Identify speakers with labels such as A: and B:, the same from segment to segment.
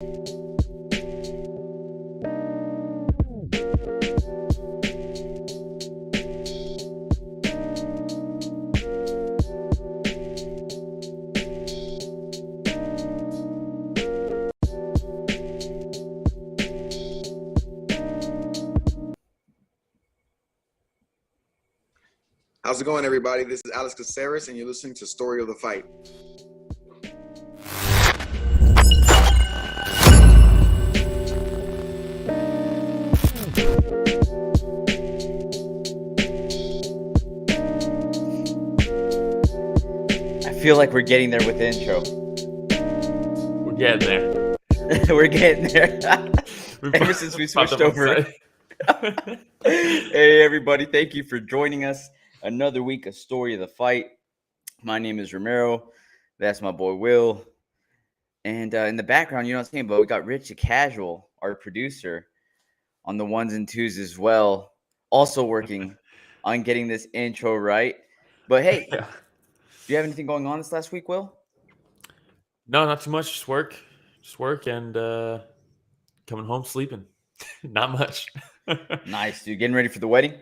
A: How's it going, everybody? This is Alex Caceres, and you're listening to Story of the Fight.
B: I feel like we're getting there with the intro.
C: We're getting there.
B: We're getting there. Ever since we switched over. Hey, everybody. Thank you for joining us. Another week of Story of the Fight. My name is Romero. That's my boy Will. And in the background, you know what I'm saying, but we got Rich the Casual, our producer, on the ones and twos as well, also working on getting this intro right. But hey, do you have anything going on this last week, Will?
C: No, not too much. Just work and coming home sleeping. Not much.
B: Nice, dude. Getting ready for the wedding?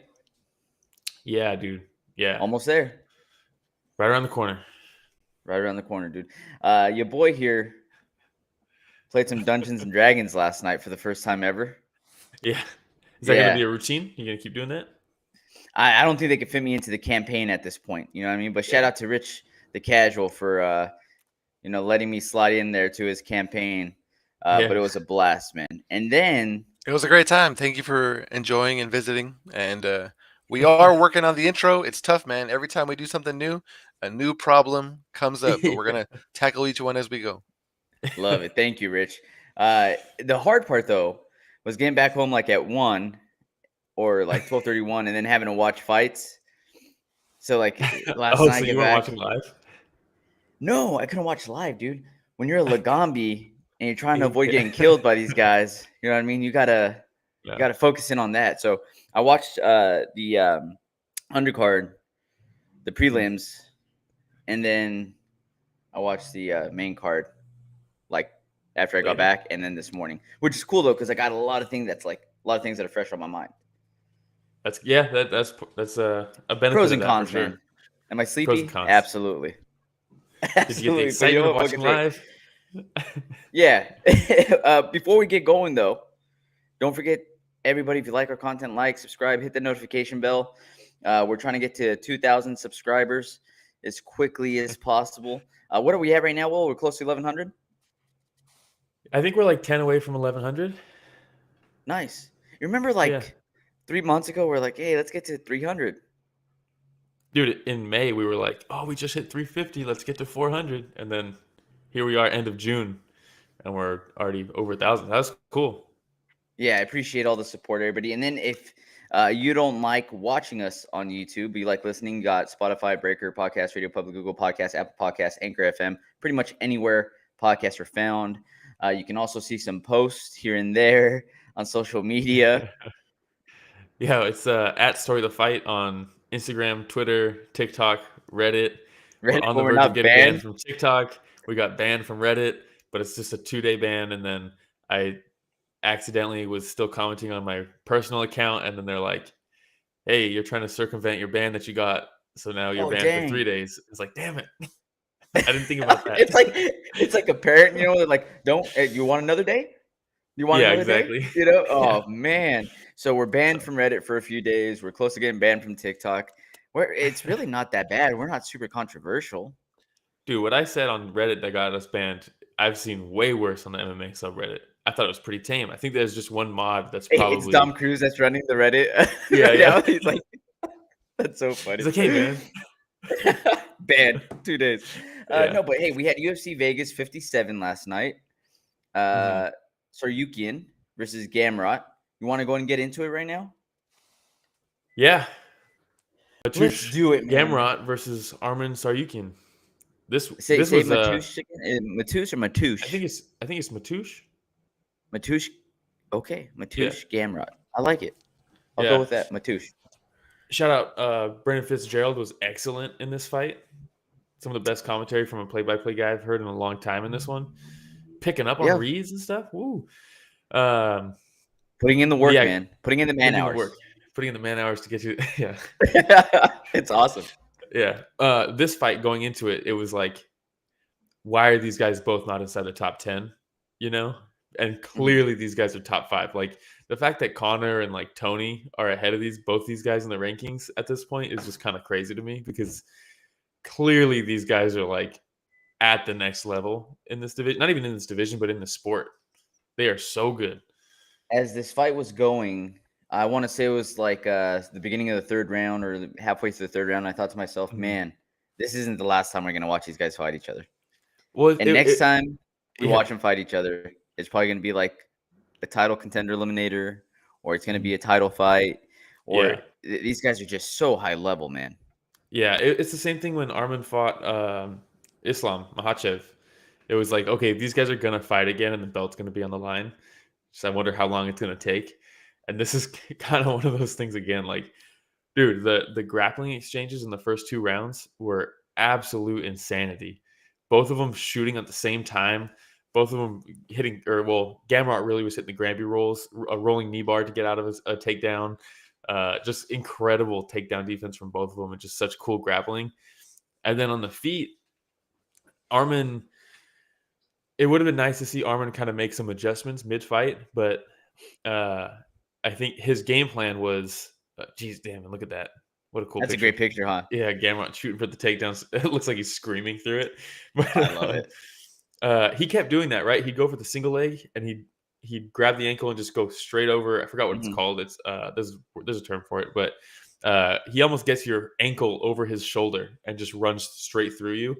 C: Yeah, dude. Yeah.
B: Almost there.
C: Right around the corner.
B: Right around the corner, dude. Your boy here played some Dungeons and Dragons last night for the first time ever.
C: Yeah. Is that going to be a routine? You going to keep doing that?
B: I don't think they could fit me into the campaign at this point. You know what I mean? But shout out to Rich the Casual for, letting me slide in there to his campaign. But it was a blast, man. And then
D: it was a great time. Thank you for enjoying and visiting. And we are working on the intro. It's tough, man. Every time we do something new, a new problem comes up. But we're going to tackle each one as we go.
B: Love it. Thank you, Rich. The hard part, though, was getting back home like at 1 or like 12:31 and then having to watch fights. So like last night.
C: So you weren't watching live?
B: No, I couldn't watch live, dude. When you're a Lagambi and you're trying to avoid getting killed by these guys, you know what I mean? You gotta focus in on that. So I watched the undercard, the prelims, and then I watched the main card, like after I got back, and then this morning, which is cool though because I got a lot of things that are fresh on my mind.
C: That's a benefit.
B: Pros and cons, man. Sure. Am I sleepy?
C: Pros and cons.
B: Absolutely.
C: Did you get the excitement of watching live?
B: Yeah. Before we get going, though, don't forget, everybody, if you like our content, subscribe, hit the notification bell. We're trying to get to 2,000 subscribers as quickly as possible. What are we at right now, Will? We're close to 1,100?
C: I think we're like 10 away from 1,100.
B: Nice. You remember 3 months ago, we're like, hey, let's get to 300.
C: Dude, in May, we were like, oh, we just hit 350. Let's get to 400. And then here we are, end of June, and we're already over 1,000. That's cool.
B: Yeah, I appreciate all the support, everybody. And then if you don't like watching us on YouTube, but you like listening, you got Spotify, Breaker, Podcast Radio, Public, Google Podcasts, Apple Podcasts, Anchor FM, pretty much anywhere podcasts are found. You can also see some posts here and there on social media.
C: Yeah, it's at Story of the Fight on Instagram, Twitter, TikTok, Reddit. We're on the verge of getting banned from TikTok. We got banned from Reddit, but it's just a 2-day ban. And then I accidentally was still commenting on my personal account, and then they're like, hey, you're trying to circumvent your ban that you got, so now you're banned for 3 days. It's like, damn it. I didn't think about that.
B: it's like a parent, they're like, you want another day? You want another
C: exactly.
B: day? Oh man. So we're banned from Reddit for a few days. We're close to getting banned from TikTok. It's really not that bad. We're not super controversial.
C: Dude, what I said on Reddit that got us banned, I've seen way worse on the MMA subreddit. I thought it was pretty tame. I think there's just one mod that's probably...
B: It's Dom Cruz that's running the Reddit.
C: Yeah.
B: He's like, that's so funny.
C: He's like, hey, man.
B: Banned 2 days. No, but hey, we had UFC Vegas 57 last night. Tsarukyan versus Gamrot. You want to go and get into it right now?
C: Yeah.
B: Let's do it, man.
C: Gamrot versus Arman Tsarukyan. This was
B: Mateusz or Mateusz?
C: I think it's Mateusz.
B: Mateusz. Okay, Mateusz Gamrot. I like it. I'll go with that, Mateusz.
C: Shout out, Brendan Fitzgerald was excellent in this fight. Some of the best commentary from a play-by-play guy I've heard in a long time in this one. picking up on reads and stuff. Woo.
B: Putting in the work, man. Putting in the man hours.
C: Putting in the man hours to get you. Yeah.
B: It's awesome.
C: Yeah. This fight going into it, it was like, why are these guys both not inside the top 10? You know? And clearly these guys are top 5. Like the fact that Connor and like Tony are ahead of both these guys in the rankings at this point is just kind of crazy to me, because clearly these guys are like at the next level in this division, not even in this division, but in the sport. They are so good.
B: As this fight was going, I want to say it was like the beginning of the third round or halfway through the third round. I thought to myself, man, this isn't the last time we're going to watch these guys fight each other. Well, next time we watch them fight each other, it's probably going to be like a title contender eliminator, or it's going to be a title fight, or these guys are just so high level, man.
C: Yeah, it's the same thing when Arman fought Islam Makhachev. It was like, okay, these guys are going to fight again and the belt's going to be on the line. So I wonder how long it's going to take. And this is kind of one of those things again. Like, dude, the grappling exchanges in the first 2 rounds were absolute insanity. Both of them shooting at the same time. Both of them hitting, Gamrot really was hitting the Granby rolls, a rolling knee bar to get out of a takedown. Just incredible takedown defense from both of them, and just such cool grappling. And then on the feet, Arman, it would have been nice to see Arman kind of make some adjustments mid-fight, but I think his game plan was, geez, damn, and look at that. What a cool
B: That's
C: picture.
B: A great picture, huh?
C: Yeah, Gamrot shooting for the takedowns. It looks like he's screaming through it. But,
B: I love it.
C: He kept doing that, right? He'd go for the single leg, and he'd grab the ankle and just go straight over. I forgot what it's called. It's there's a term for it, but he almost gets your ankle over his shoulder and just runs straight through you.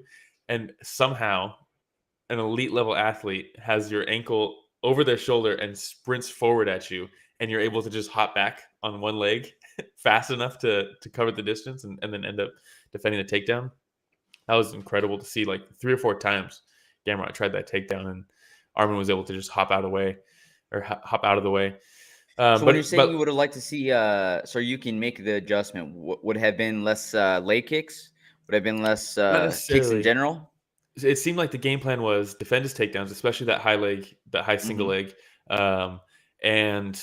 C: And somehow an elite level athlete has your ankle over their shoulder and sprints forward at you, and you're able to just hop back on one leg fast enough to cover the distance and then end up defending the takedown. That was incredible to see. Like 3 or 4 times Gamrot tried that takedown, and Arman was able to just hop out of the way.
B: So when you're saying you would have liked to see Tsarukyan make the adjustment, would have been less leg kicks? Would have been less kicks in general?
C: It seemed like the game plan was defend his takedowns, especially that high leg, that high single leg. And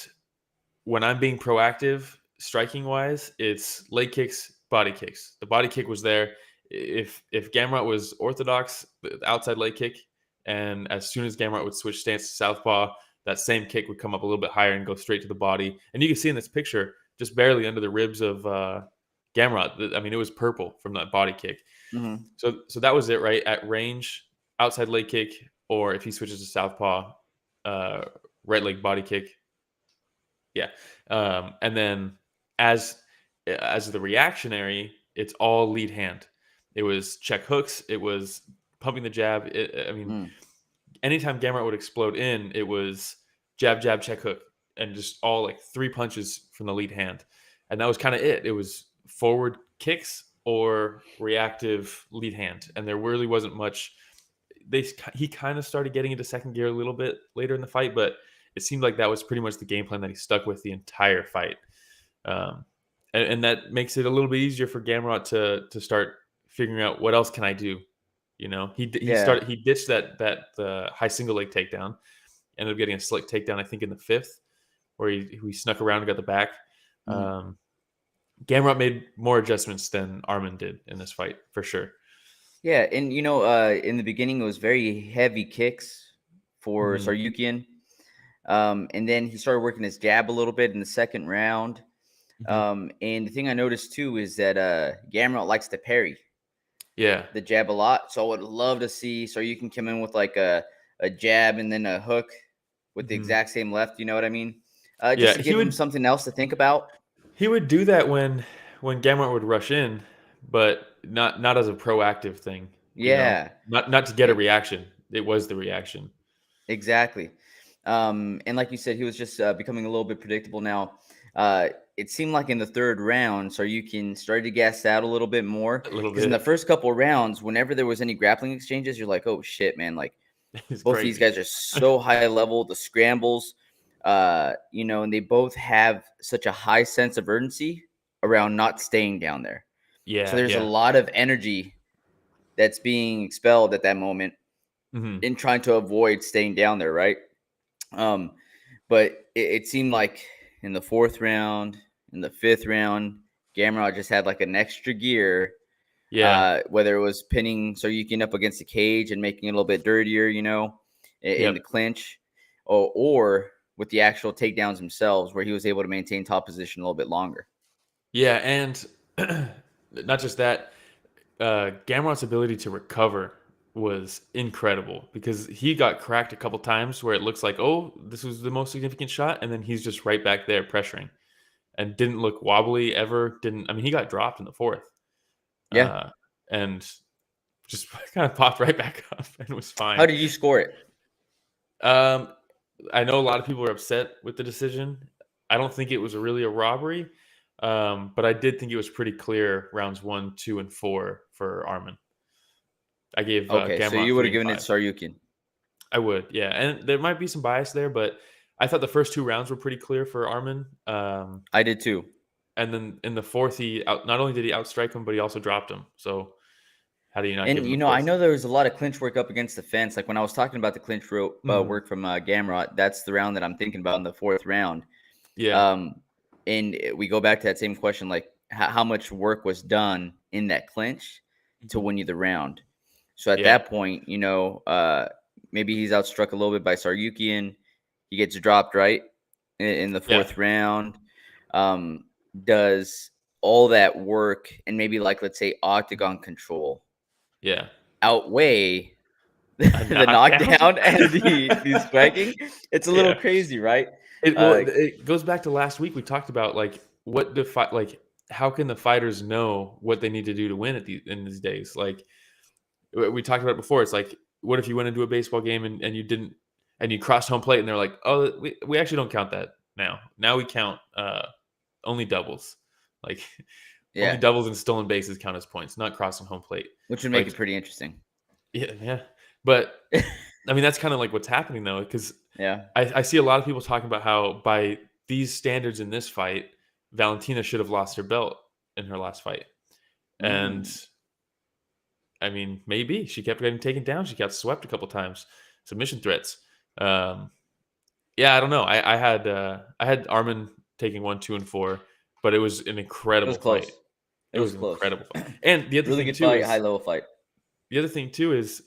C: when I'm being proactive, striking wise, it's leg kicks, body kicks. The body kick was there. If Gamrot was orthodox, the outside leg kick, and as soon as Gamrot would switch stance to southpaw, that same kick would come up a little bit higher and go straight to the body. And you can see in this picture, just barely under the ribs of Gamrot. I mean, it was purple from that body kick. So that was it, right? At range, outside leg kick, or if he switches to southpaw, right leg body kick. Yeah. And then as the reactionary, it's all lead hand. It was check hooks. It was pumping the jab. Anytime Gamrot would explode in, it was jab, jab, check hook, and just all like 3 punches from the lead hand. And that was kind of it. It was forward kicks or reactive lead hand. And there really wasn't much. He kind of started getting into second gear a little bit later in the fight, but it seemed like that was pretty much the game plan that he stuck with the entire fight. And that makes it a little bit easier for Gamrot to start figuring out what else can I do. You know, he ditched that high single leg takedown, ended up getting a slick takedown, I think in the 5th, where he snuck around and got the back. Gamrot made more adjustments than Arman did in this fight, for sure.
B: Yeah, and in the beginning it was very heavy kicks for Tsarukyan. And then he started working his jab a little bit in the second round. And the thing I noticed too is that Gamrot likes to parry the jab a lot. So I would love to see Tsarukyan come in with like a jab and then a hook with the exact same left. You know what I mean? Just to give him something else to think about.
C: He would do that when Gamrot would rush in, but not as a proactive thing.
B: Yeah.
C: Not to get a reaction. It was the reaction.
B: Exactly. And like you said, he was just becoming a little bit predictable now. It seemed like in the third round, Tsarukyan started to gas out a little bit more. Because in the first couple of rounds, whenever there was any grappling exchanges, you're like, oh shit, man! Like both of these guys are so high level. The scrambles, and they both have such a high sense of urgency around not staying down there.
C: Yeah.
B: So there's a lot of energy that's being expelled at that moment. in trying to avoid staying down there, right? But it seemed like in the 4th round, in the 5th round, Gamrot just had like an extra gear.
C: Yeah.
B: Whether it was pinning Tsarukyan up against the cage and making it a little bit dirtier, in the clinch, or with the actual takedowns themselves, where he was able to maintain top position a little bit longer.
C: Yeah, and not just that, Gamrot's ability to recover was incredible because he got cracked a couple times where it looks like, oh, this was the most significant shot, and then he's just right back there pressuring and didn't look wobbly ever. He got dropped in the 4th.
B: Yeah.
C: And just kind of popped right back up and was fine.
B: How did you score it?
C: I know a lot of people are upset with the decision. I don't think it was really a robbery, but I did think it was pretty clear rounds 1, 2, and 4 for Arman. I gave Gamrot
B: so you would have given
C: 5.
B: it Tsarukyan.
C: I would, yeah. And there might be some bias there, but I thought the first 2 rounds were pretty clear for Arman.
B: I did too.
C: And then in the 4th, not only did he outstrike him, but he also dropped him. So how do you not?
B: And I know there was a lot of clinch work up against the fence. Like when I was talking about the clinch work from Gamrot, that's the round that I'm thinking about in the 4th round.
C: Yeah.
B: And we go back to that same question, like how much work was done in that clinch to win you the round. So at that point, maybe he's outstruck a little bit by Tsarukyan. He gets dropped right in the 4th round. Does all that work and maybe let's say octagon control outweigh the knockdown and the striking? It's a little crazy, right?
C: It goes back to last week. We talked about how can the fighters know what they need to do to win in these days? Like we talked about it before. It's like, what if you went into a baseball game and you didn't, and you crossed home plate and they're like, oh, we actually don't count that now. Now we count only doubles. Only doubles and stolen bases count as points, not crossing home plate.
B: Which would make it pretty interesting.
C: Yeah. But that's kind of like what's happening though, because I see a lot of people talking about how by these standards in this fight, Valentina should have lost her belt in her last fight. And maybe she kept getting taken down. She got swept a couple times, submission threats. I don't know. I had Arman taking 1, 2, and 4, but it was an incredible fight. It was an incredible fight. And the other
B: really
C: thing
B: good
C: too
B: fight,
C: is,
B: high level fight.
C: The other thing too is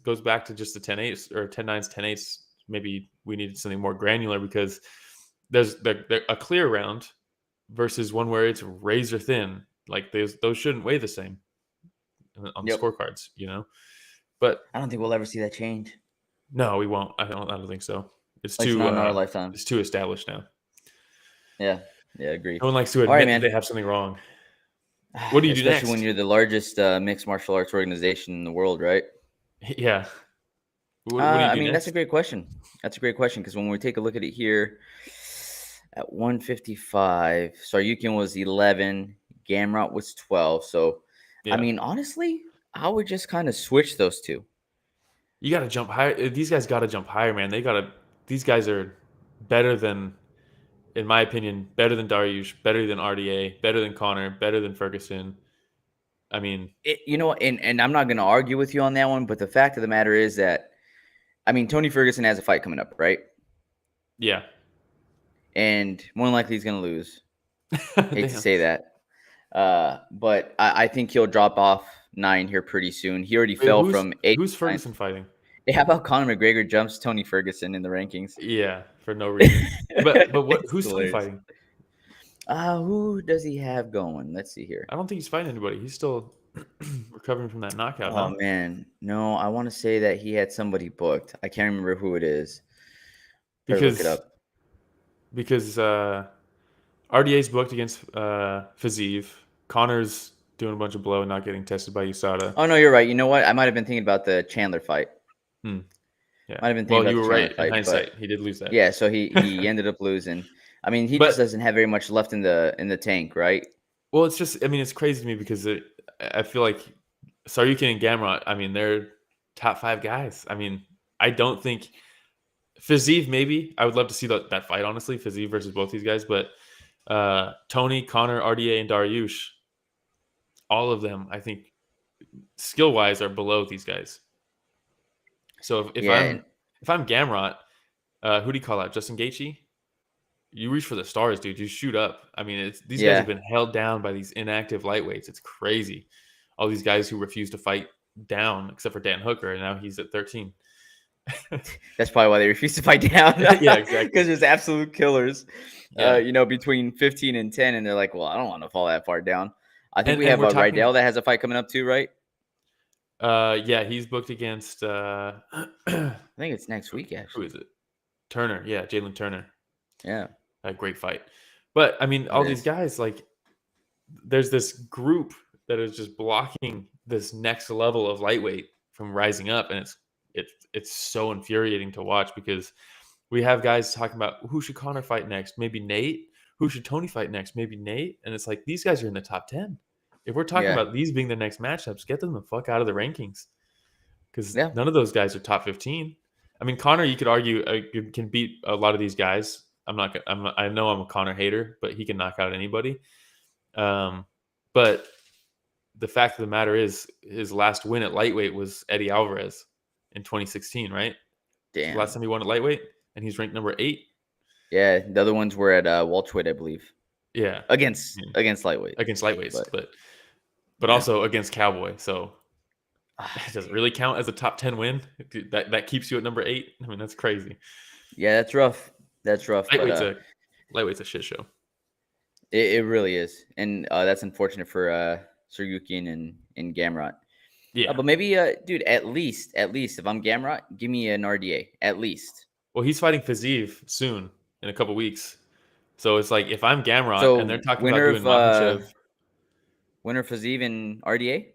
C: goes back to just the 10-8s or 10-9s, 10-8s. Maybe we needed something more granular because there's a clear round versus one where it's razor thin. Like those shouldn't weigh the same on the scorecards, But
B: I don't think we'll ever see that change.
C: No, we won't. I don't think so. It's
B: not
C: too
B: in our lifetime.
C: It's too established now.
B: Yeah, agreed.
C: No one likes to admit they have something wrong. What do you do next?
B: Especially when you're the largest mixed martial arts organization in the world, right?
C: Yeah. What do you do next?
B: That's a great question. That's a great question because when we take a look at it here, at 155, Tsarukyan was 11, Gamrot was 12. So, honestly, I would just kind of switch those two.
C: You got to jump higher. These guys got to jump higher, man. These guys are better than, in my opinion, better than Dariush, better than RDA, better than Connor, better than Ferguson. And
B: I'm not going to argue with you on that one, but the fact of the matter is that, Tony Ferguson has a fight coming up, right?
C: Yeah.
B: And more than likely he's going to lose. Hate to say that. But I think he'll drop off 9 here pretty soon. He already fell from 8.
C: Who's Ferguson fighting?
B: Hey, how about Conor McGregor jumps Tony Ferguson in the rankings?
C: Yeah, for no reason. but who's Tony fighting?
B: Who does he have going? Let's see here.
C: I don't think he's fighting anybody. He's still recovering from that knockout.
B: Oh, man. No, I want to say that he had somebody booked. I can't remember who it is.
C: Because
B: look it up.
C: Because RDA's booked against Fiziev. Connor's doing a bunch of blow and not getting tested by USADA.
B: Oh, no, you're right. You know what? I might have been thinking about the Chandler fight.
C: Yeah.
B: Might have been thinking about
C: you were right
B: fight,
C: in hindsight. He did lose that.
B: Yeah, so he ended up losing. He just doesn't have very much left in the tank, right?
C: Well, it's just, it's crazy to me because I feel like Tsarukyan and Gamrot, they're top 5 guys. I don't think Fiziev, maybe. I would love to see that fight, honestly, Fiziev versus both these guys. But Tony, Connor, RDA, and Dariush, all of them, I think, skill-wise, are below these guys. So if I'm Gamrot, who do you call out? Justin Gaethje? You reach for the stars, dude. You shoot up. I mean, these guys have been held down by these inactive lightweights. It's crazy. All these guys who refuse to fight down, except for Dan Hooker, and now he's at 13.
B: That's probably why they refuse to fight down.
C: Yeah, exactly.
B: Because there's absolute killers,
C: Yeah.
B: between 15 and 10, and they're like, well, I don't want to fall that far down. I think we have Rydell that has a fight coming up too, right?
C: Yeah, he's booked against.
B: I think it's next week, actually.
C: Who is it? Turner. Yeah, Jalen Turner.
B: Yeah,
C: a great fight. But I mean, all these guys, like, there's this group that is just blocking this next level of lightweight from rising up, and it's so infuriating to watch because we have guys talking about who should Conor fight next, maybe Nate. Who should Tony fight next, maybe Nate. And it's like, these guys are in the top 10. If we're talking about these being the next matchups, get them the fuck out of the rankings, because none of those guys are top 15. I mean, Conor, you could argue can beat a lot of these guys. I know I'm a Conor hater, but he can knock out anybody. But the fact of the matter is, his last win at lightweight was Eddie Alvarez in 2016, right?
B: Damn.
C: Last time he won at lightweight, and he's ranked number 8.
B: Yeah, the other ones were at welterweight, I believe.
C: Yeah,
B: against lightweight.
C: Against lightweights, but also against Cowboy. So does it really count as a top 10 win? That keeps you at number 8. I mean, that's crazy.
B: Yeah, that's rough.
C: Lightweight's a shit show.
B: It really is, and that's unfortunate for Tsarukyan and Gamrot.
C: Yeah,
B: but maybe, dude, at least if I'm Gamrot, give me an RDA at least.
C: Well, he's fighting Fiziev soon in a couple weeks, so it's like if I'm Gamrot and they're talking about doing Makhachev,
B: winner Fiziev and RDA.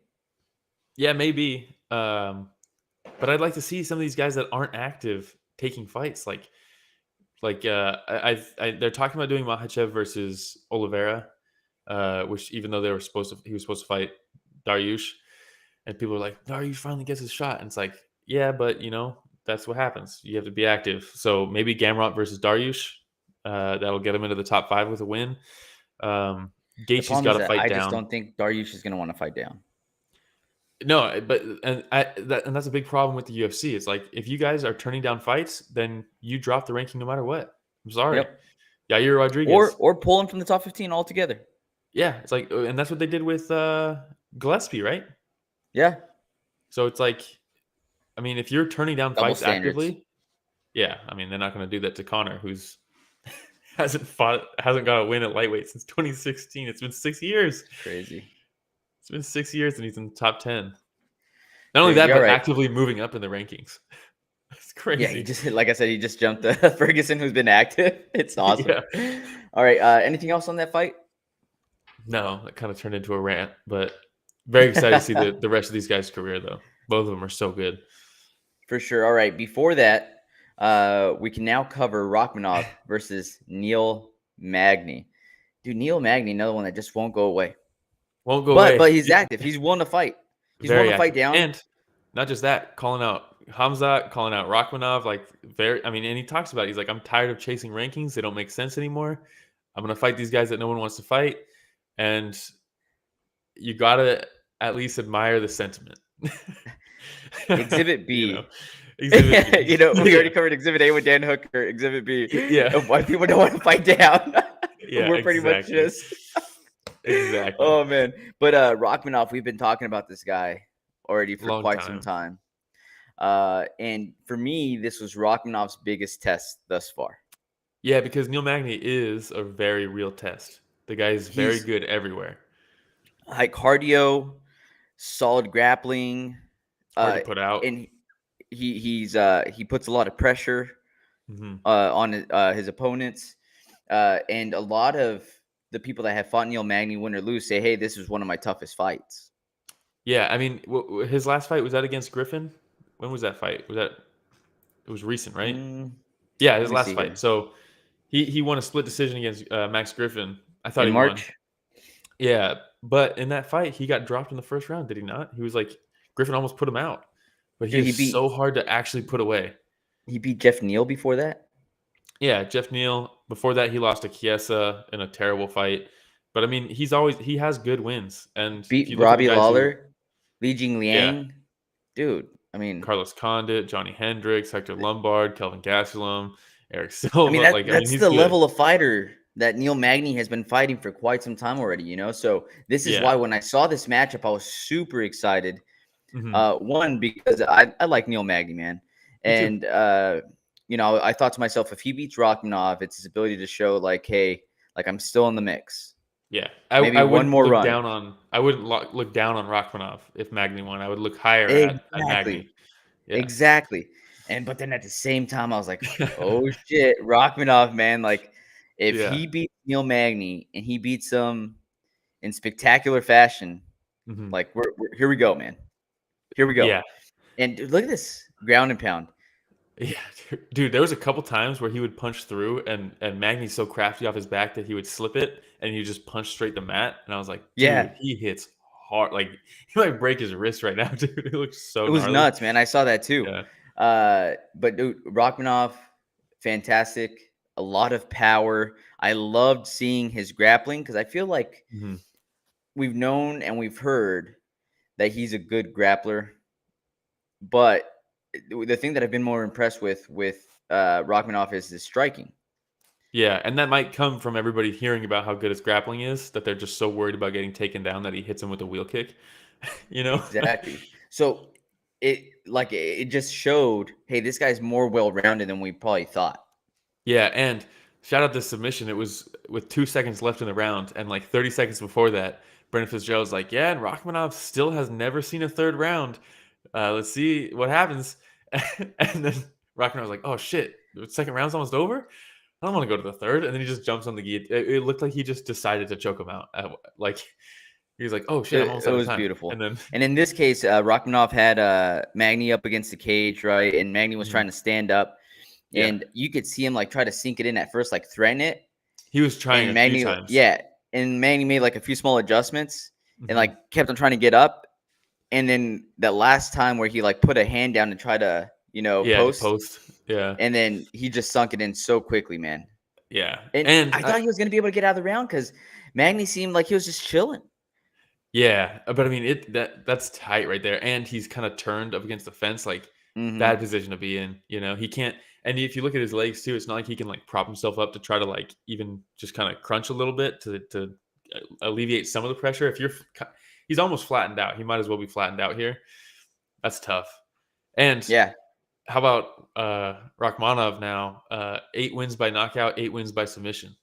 C: Yeah, maybe. But I'd like to see some of these guys that aren't active taking fights. They're talking about doing Makhachev versus Oliveira, which even though he was supposed to fight Dariush, and people are like, Dariush finally gets his shot, and it's like, yeah, but that's what happens. You have to be active. So maybe Gamrot versus Dariush, that'll get him into the top 5 with a win. Gaethje's got to fight down.
B: I just don't think Dariush is going to want to fight down.
C: No, but that's a big problem with the UFC. It's like, if you guys are turning down fights, then you drop the ranking no matter what. I'm sorry.
B: Yep.
C: Yair Rodriguez.
B: Or pull him from the top 15 altogether.
C: Yeah, it's like, and that's what they did with Gillespie, right?
B: Yeah.
C: So it's like, I mean, if you're turning down fights actively, yeah, I mean, they're not going to do that to Conor, who's hasn't got a win at lightweight since 2016. It's been 6 years.
B: Crazy.
C: It's been 6 years and he's in the top 10. Not only that, but actively moving up in the rankings. It's crazy.
B: Yeah, he just jumped Ferguson, who's been active. It's awesome.
C: Yeah.
B: All right. Anything else on that fight?
C: No, it kind of turned into a rant, but very excited to see the rest of these guys' career, though. Both of them are so good.
B: For sure. All right. Before that, we can now cover Rakhmonov versus Neil Magny. Dude, Neil Magny, another one that just won't go away.
C: Won't go away.
B: But he's active. He's willing to fight. He's willing to fight down.
C: And not just that, calling out Hamzat, calling out Rakhmonov, and he talks about it. He's like, I'm tired of chasing rankings. They don't make sense anymore. I'm going to fight these guys that no one wants to fight. And you got to at least admire the sentiment.
B: Exhibit B.
C: Exhibit B.
B: We already covered Exhibit A with Dan Hooker. Exhibit B.
C: Yeah.
B: Why people don't want to fight down.
C: Yeah,
B: we're pretty much just.
C: Exactly.
B: Oh, man. But Rakhmonov, we've been talking about this guy already for quite some time. And for me, this was Rakhmonov's biggest test thus far.
C: Yeah, because Neil Magny is a very real test. The guy is very good everywhere.
B: High cardio, solid grappling.
C: Hard to put out.
B: And he puts a lot of pressure on his opponents. And a lot of the people that have fought Neil Magny, win or lose, say, hey, this was one of my toughest fights.
C: Yeah, I mean, his last fight, was that against Griffin? When was that fight? It was recent, right? Yeah, his last fight. Here. So he won a split decision against Max Griffin. I thought
B: in March.
C: Won. Yeah, but in that fight, he got dropped in the first round, did he not? He was like, Griffin almost put him out. But he was so hard to actually put away.
B: He beat Jeff Neal before that?
C: Yeah, Jeff Neal. Before that, he lost to Chiesa in a terrible fight. But I mean, he has good wins. And
B: beat Robbie Lawler, Li Jingliang. Yeah. Dude, I mean,
C: Carlos Condit, Johnny Hendricks, Hector Lombard, Kelvin Gastelum, Eric Silva.
B: I mean, that's
C: he's
B: the
C: good.
B: level of fighter that Neil Magny has been fighting for quite some time already, you know? So this is why when I saw this matchup, I was super excited. One, because I like Neil Magny, man. And, you know, I thought to myself, if he beats Rakhmonov, it's his ability to show like, hey, like I'm still in the mix.
C: Yeah,
B: maybe
C: I
B: one more run.
C: I wouldn't look down on Rakhmonov if Magny won. I would look higher at Magny. Yeah.
B: Exactly. But then at the same time, I was like, oh shit, Rakhmonov, man. Like, if he beats Neil Magny and he beats him in spectacular fashion, like we're here we go, man. Here we go.
C: Yeah.
B: And dude, look at this ground and pound.
C: Yeah, dude, there was a couple times where he would punch through and Magny's so crafty off his back that he would slip it and he just punch straight the mat. And I was like, dude, he hits hard. Like, he might break his wrist right now, dude. It looks so
B: was
C: gnarly.
B: Nuts, man. I saw that too.
C: Yeah.
B: But dude, Rakhmonov, fantastic. A lot of power. I loved seeing his grappling because I feel like we've known and we've heard that he's a good grappler. But the thing that I've been more impressed with Rakhmonov is his striking.
C: Yeah, and that might come from everybody hearing about how good his grappling is, that they're just so worried about getting taken down that he hits him with a wheel kick. You know?
B: Exactly. So it just showed, hey, this guy's more well-rounded than we probably thought.
C: Yeah, and shout out this submission. It was with 2 seconds left in the round, and like 30 seconds before that, Brendan Fitzgerald's like, yeah, and Rakhmonov still has never seen a third round. Let's see what happens. And then Rakhmonov was like, oh shit, the second round's almost over? I don't want to go to the third. And then he just jumps on the guillotine. It looked like he just decided to choke him out. Like, he was like, oh shit, I'm almost out of time. It was
B: beautiful. And in this case, Rakhmonov had Magny up against the cage, right? And Magny was trying to stand up. Yeah. And you could see him like try to sink it in at first, like threaten it.
C: He was trying a few times.
B: Yeah. And Magny made like a few small adjustments and like kept on trying to get up. And then that last time where he like put a hand down and try to, post.
C: Yeah.
B: And then he just sunk it in so quickly, man.
C: Yeah.
B: And I thought he was going to be able to get out of the round because Magny seemed like he was just chilling.
C: Yeah. But I mean, that's tight right there. And he's kind of turned up against the fence, like bad position to be in. You know, he can't. And if you look at his legs too, it's not like he can like prop himself up to try to like even just kind of crunch a little bit to alleviate some of the pressure. He's almost flattened out. He might as well be flattened out here. That's tough. And how about Rakhmonov now? 8 wins by knockout, 8 wins by submission.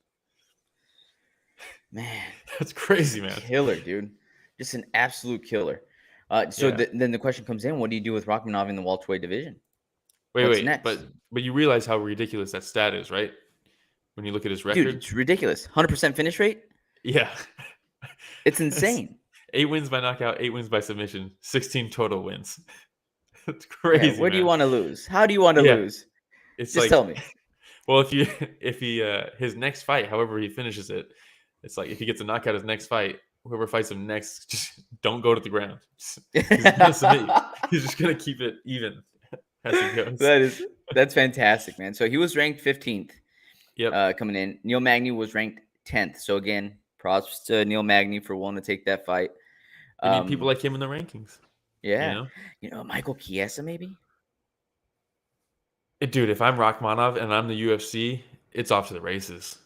B: Man,
C: that's crazy, man.
B: Killer, dude. Just an absolute killer. Then the question comes in: what do you do with Rakhmonov in the welterweight division?
C: Wait, next? But you realize how ridiculous that stat is, right? When you look at his record,
B: dude, it's ridiculous. 100% finish rate.
C: Yeah,
B: it's insane.
C: 8 wins by knockout, 8 wins by submission, 16 total wins. That's crazy.
B: Yeah, where do you want to lose? How do you want to lose?
C: It's
B: just tell me.
C: Well, if he his next fight, however he finishes it, it's like if he gets a knockout his next fight, whoever fights him next, just don't go to the ground. He's just gonna keep it even as he goes.
B: That's fantastic, man. So he was ranked 15th.
C: Yep.
B: Coming in, Neil Magny was ranked 10th. So again, props to Neil Magny for willing to take that fight.
C: We need people like him in the rankings.
B: Yeah. Michael Chiesa, maybe?
C: Dude, if I'm Rakhmonov and I'm the UFC, it's off to the races.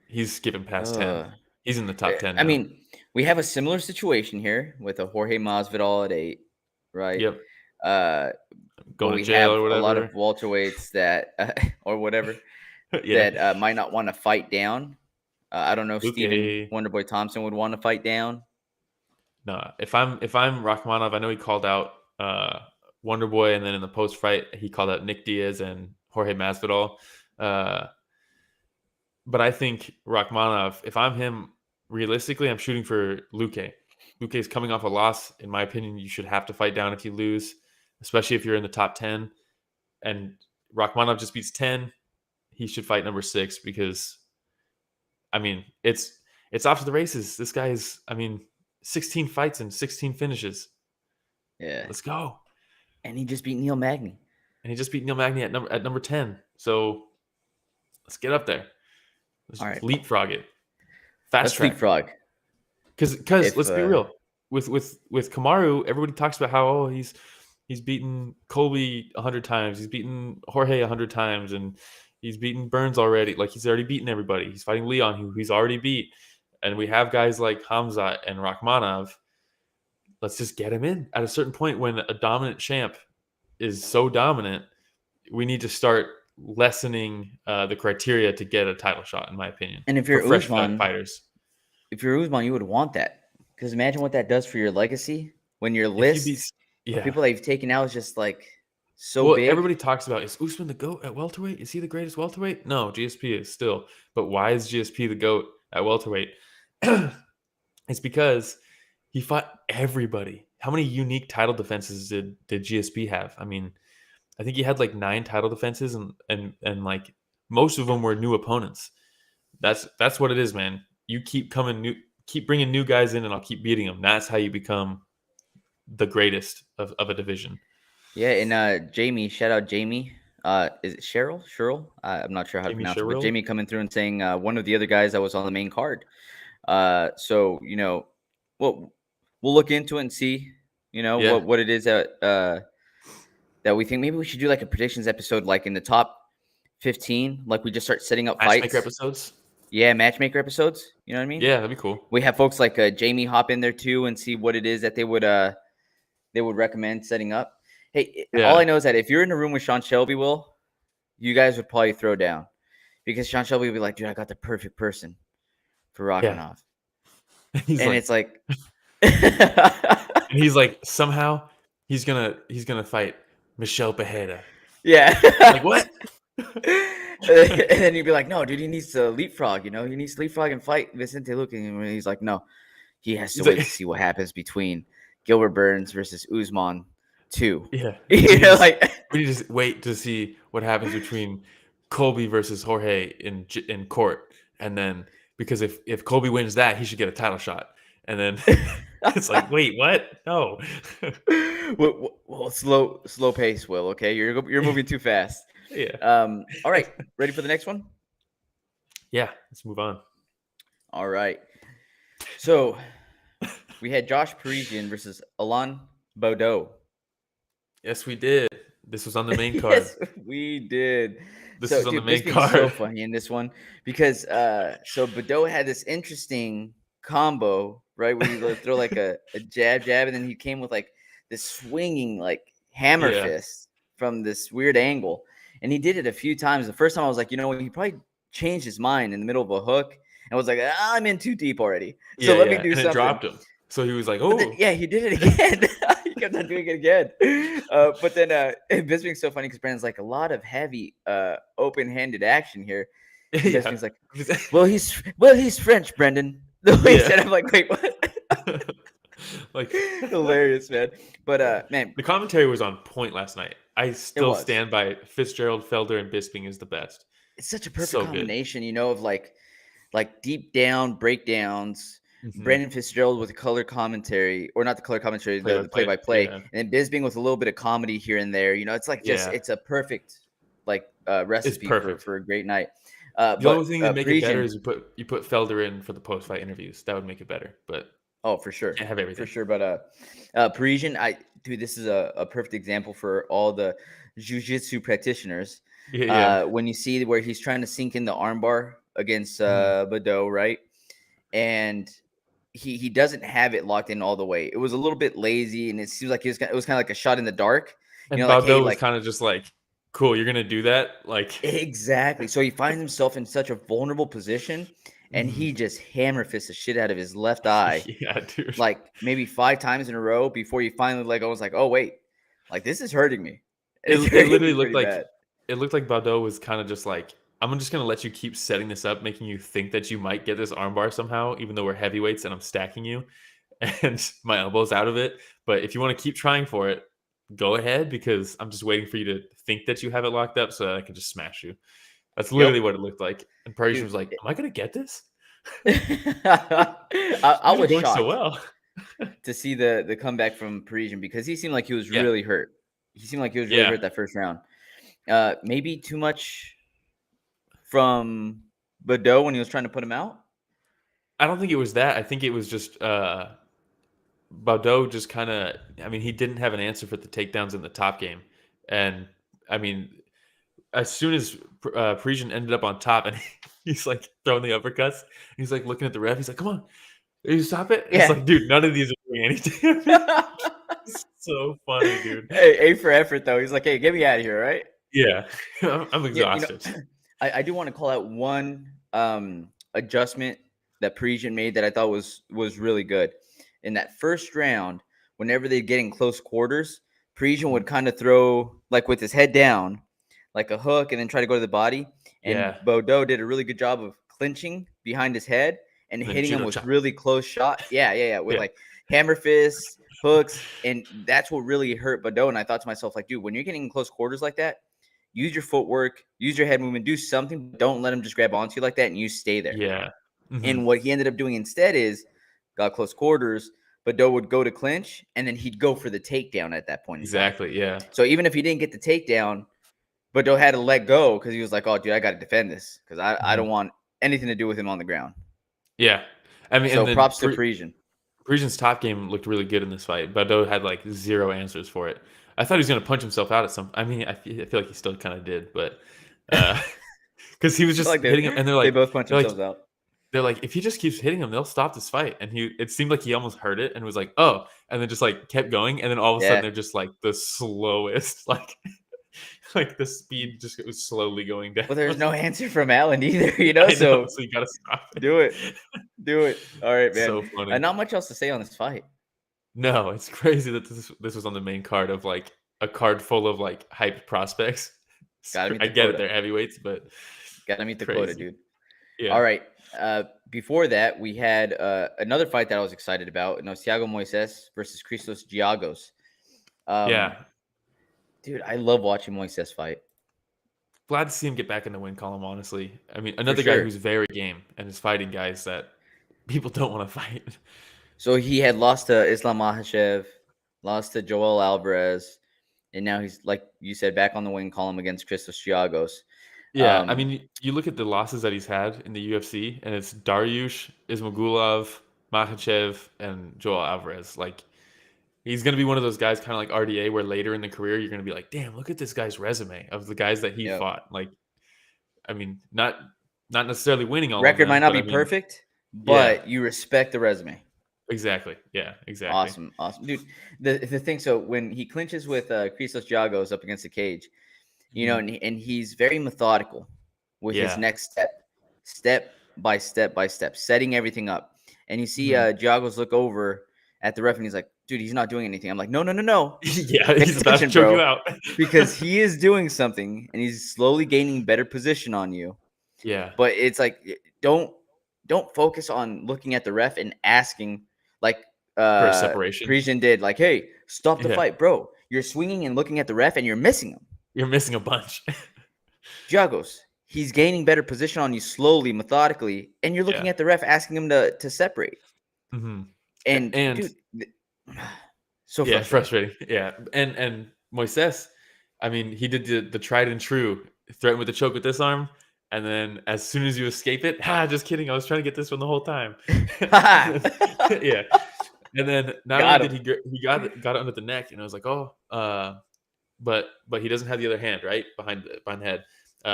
C: He's skipping past 10. He's in the top 10 now.
B: I mean, we have a similar situation here with a Jorge Masvidal at 8, right?
C: Yep.
B: Going to jail or whatever. A lot of welterweights that, or whatever, that might not want to fight down. I don't know if Stephen Wonderboy Thompson would want to fight down.
C: No, if I'm Rakhmonov, I know he called out Wonderboy, and then in the post fight he called out Nick Diaz and Jorge Masvidal. But I think Rakhmonov, if I'm him, realistically, I'm shooting for Luque. Luque's coming off a loss. In my opinion, you should have to fight down if you lose, especially if you're in the top 10. And Rakhmonov just beats 10. He should fight number 6 because, I mean, it's off to the races. This guy is, 16 fights and 16 finishes.
B: Yeah.
C: Let's go.
B: And he just beat Neil Magny.
C: at number 10. So let's get up there. Let's leapfrog it. Fast track.
B: Leapfrog.
C: Because let's be real. With Kamaru, everybody talks about how he's He's beaten Colby 100 times. He's beaten Jorge 100 times, and he's beaten Burns already. Like, he's already beaten everybody. He's fighting Leon, who he's already beat. And we have guys like Hamza and Rakhmonov. Let's just get him in. At a certain point, when a dominant champ is so dominant, we need to start lessening the criteria to get a title shot, in my opinion.
B: And if you're
C: fresh
B: Usman,
C: fighters,
B: if you're Usman, you would want that, because imagine what that does for your legacy when your list of people that you've taken out is just like so big.
C: Everybody talks about, is Usman the GOAT at welterweight? Is he the greatest welterweight? No, GSP is still. But why is GSP the GOAT at welterweight? It's because he fought everybody. How many unique title defenses did GSP have? I mean, I think he had like 9 title defenses, and like most of them were new opponents. That's what it is, man. You keep bringing new guys in, and I'll keep beating them. That's how you become the greatest of a division.
B: Yeah, and Jamie, shout out Jamie. Is it Cheryl? I'm not sure how to pronounce it, but Jamie coming through and saying one of the other guys that was on the main card. So we'll look into it and see, what it is that we think. Maybe we should do like a predictions episode, like in the top 15, like we just start setting up
C: matchmaker
B: fights.
C: episodes.
B: Yeah, matchmaker episodes. You know what I mean?
C: Yeah, that'd be cool.
B: We have folks like Jamie hop in there too and see what it is that they would recommend setting up. Hey, all I know is that if you're in a room with Sean Shelby, you guys would probably throw down, because Sean Shelby would be like, dude, I got the perfect person for Rakhmonov.
C: Yeah.
B: It's like,
C: and he's like, somehow he's gonna fight Michelle Pajeda.
B: Yeah.
C: Like, what?
B: And then you'd be like, no, dude, he needs to leapfrog. He needs to leapfrog and fight Vicente Luque. And he's like, no, he has to wait to see what happens between Gilbert Burns versus Usman 2.
C: Yeah.
B: We
C: need to wait to see what happens between Colby versus Jorge in court. And then, because if Colby wins that, he should get a title shot. And then it's like, wait, what? No.
B: Well, slow pace, Will. Okay, you're moving too fast.
C: Yeah.
B: All right, ready for the next one?
C: Yeah, let's move on.
B: All right. So we had Josh Parisian versus Arman Baudot.
C: Yes, we did. This was on the main card.
B: Yes, we did.
C: This was on the main card.
B: So funny in this one, because so Baudot had this interesting combo, right, where you throw like a jab, and then he came with like this swinging like hammer fist from this weird angle, and he did it a few times. The first time I was like, he probably changed his mind in the middle of a hook and was like, I'm in too deep already, so let me do something.
C: It dropped him, so he was like, oh,
B: he did it again. He kept on doing it again. But then Bisping's so funny because Brandon's like, a lot of heavy open-handed action here. Bisping's like, well, he's French, Brendan. The way he said, I'm like, wait, what?
C: Like,
B: hilarious, man. But man,
C: the commentary was on point last night. I still stand by Fitzgerald, Felder, and Bisping is the best.
B: It's such a perfect combination, of like deep down breakdowns. Mm-hmm. Brandon Fitzgerald with the color commentary, or not the color commentary, the play-by-play, and then Bisping with a little bit of comedy here and there. It's like it's a perfect recipe for a great night.
C: The only thing that make it better is you put Felder in for the post-fight interviews. That would make it better. But
B: for sure,
C: can't have everything
B: for sure. But Parisian, this is a perfect example for all the jiu-jitsu practitioners. When you see where he's trying to sink in the armbar against Baudot, right, and he doesn't have it locked in all the way. It was a little bit lazy, and it seems like it was kind of like a shot in the dark.
C: And Baudot was kind of just like, cool, you're gonna do that, like
B: exactly. So he finds himself in such a vulnerable position, and he just hammer fists the shit out of his left eye.
C: Yeah, dude.
B: Like maybe 5 times in a row before you finally let go. I was like, oh wait, like this is hurting me.
C: It literally looked like bad. It looked like Baudot was kind of just like, I'm just gonna let you keep setting this up, making you think that you might get this armbar somehow, even though we're heavyweights and I'm stacking you, and my elbow's out of it. But if you want to keep trying for it, go ahead, because I'm just waiting for you to think that you have it locked up so that I can just smash you. That's literally what it looked like. And Parisian was like, am I gonna get this?
B: I was
C: going
B: shocked
C: so well
B: to see the comeback from Parisian, because he seemed like he was really hurt. He seemed like he was really hurt that first round. Maybe too much from Baudot when he was trying to put him out.
C: I don't think it was that. I think it was just Baudot just kind of, I mean, he didn't have an answer for the takedowns in the top game. And I mean, as soon as Parisian ended up on top and he's like throwing the uppercuts, he's like looking at the ref. He's like, come on, you stop it. Yeah. It's like, dude, none of these are doing anything. It's so funny, dude.
B: Hey, A for effort, though. He's like, hey, get me out of here, right?
C: Yeah. I'm exhausted.
B: I do want to call out one adjustment that Parisian made that I thought was really good. In that first round, whenever they're getting close quarters, Parisian would kind of throw, like with his head down, like a hook, and then try to go to the body. And Baudot did a really good job of clinching behind his head and hitting him with really close shots. Yeah. With like hammer fists, hooks, and that's what really hurt Baudot. And I thought to myself, like, dude, when you're getting in close quarters like that, use your footwork, use your head movement, do something. But don't let him just grab onto you like that, and you stay there.
C: Yeah. Mm-hmm.
B: And what he ended up doing instead is got close quarters. Baudot would go to clinch, and then he'd go for the takedown at that point.
C: Exactly, yeah.
B: So even if he didn't get the takedown, Baudot had to let go because he was like, oh, dude, I got to defend this because I don't want anything to do with him on the ground.
C: Yeah. I mean,
B: so props to Parisian.
C: Parisian's top game looked really good in this fight. Baudot had like zero answers for it. I thought he was going to punch himself out at some. I mean, I feel like he still kind of did, but because he was just like hitting him, and
B: they both punch themselves out.
C: They're like, if he just keeps hitting him, they'll stop this fight. And it seemed like he almost heard it and was like, oh, and then just like kept going. And then all of a sudden they're just like the slowest, like the speed just was slowly going down.
B: Well, there's no answer from Allen either, so
C: you got to stop it.
B: Do it. All right, man.
C: So funny.
B: And not much else to say on this fight.
C: No, it's crazy that this was on the main card of like a card full of like hyped prospects. I get it, they're heavyweights, but
B: gotta meet the quota, dude.
C: Yeah.
B: All right. Before that, we had another fight that I was excited about. And it was Thiago Moisés versus Christos Giagos. Dude, I love watching Moisés fight.
C: Glad to see him get back in the win column, honestly. I mean, another guy who's very game and is fighting guys that people don't want to fight.
B: So he had lost to Islam Makhachev, lost to Joel Alvarez, and now he's, like you said, back on the win column against Christos Giagos.
C: Yeah, I mean, you look at the losses that he's had in the UFC, and it's Dariush, Ismagulov, Makhachev, and Joel Alvarez. Like, he's going to be one of those guys kind of like RDA where later in the career, you're going to be like, damn, look at this guy's resume of the guys that he fought. Like, I mean, not necessarily winning all
B: record
C: of them,
B: might not be perfect, but you respect the resume.
C: Exactly. Yeah, exactly.
B: Awesome. Dude, the thing, so when he clinches with Christos Giagos up against the cage, and he's very methodical with his next step by step, setting everything up. And you see Giagos look over at the ref, and he's like, dude, he's not doing anything. I'm like, no.
C: Yeah, he's about to choke you out.
B: Because he is doing something, and he's slowly gaining better position on you.
C: Yeah.
B: But it's like, don't focus on looking at the ref and asking, like
C: for a separation.
B: Parisian did, like, hey, stop the fight, bro. You're swinging and looking at the ref, and you're missing him.
C: You're missing a bunch. Giagos,
B: he's gaining better position on you slowly, methodically, and you're looking at the ref asking him to separate.
C: Mm-hmm.
B: And dude, so
C: frustrating. Yeah. And Moisés, I mean, he did the tried and true, threaten with the choke with this arm, and then as soon as you escape it, just kidding, I was trying to get this one the whole time. Yeah. And then not only did he got it under the neck, and I was like, but he doesn't have the other hand right behind the head.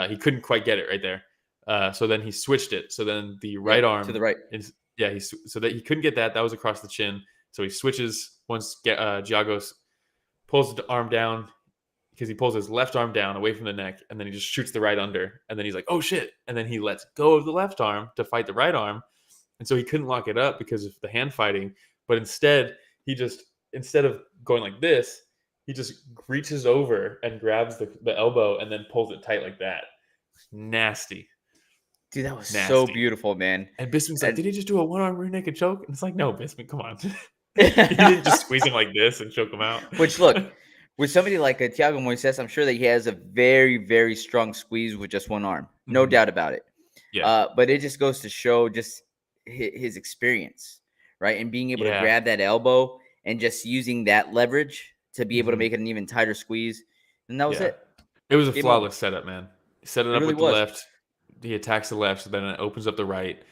C: He couldn't quite get it right there. So then he switched it. So then the right arm
B: to the right.
C: So that he couldn't get that. That was across the chin. So he switches once Giagos pulls the arm down because he pulls his left arm down away from the neck, and then he just shoots the right under. And then he's like, oh shit! And then he lets go of the left arm to fight the right arm, and so he couldn't lock it up because of the hand fighting. But instead of going like this, he just reaches over and grabs the elbow and then pulls it tight like that. Nasty.
B: Dude, that was so beautiful, man.
C: And Bisping's like, did he just do a one-arm rear naked choke? And it's like, no, Bisping, come on. He didn't just squeeze him like this and choke him out.
B: Which, look, with somebody like Thiago Moisés, I'm sure that he has a very, very strong squeeze with just one arm. No doubt about it.
C: Yeah.
B: But it just goes to show just his experience, right? And being able to grab that elbow and just using that leverage to be able to make it an even tighter squeeze. And that was it.
C: It was a flawless setup, man. He set it up with the left. He attacks the left, so then it opens up the right.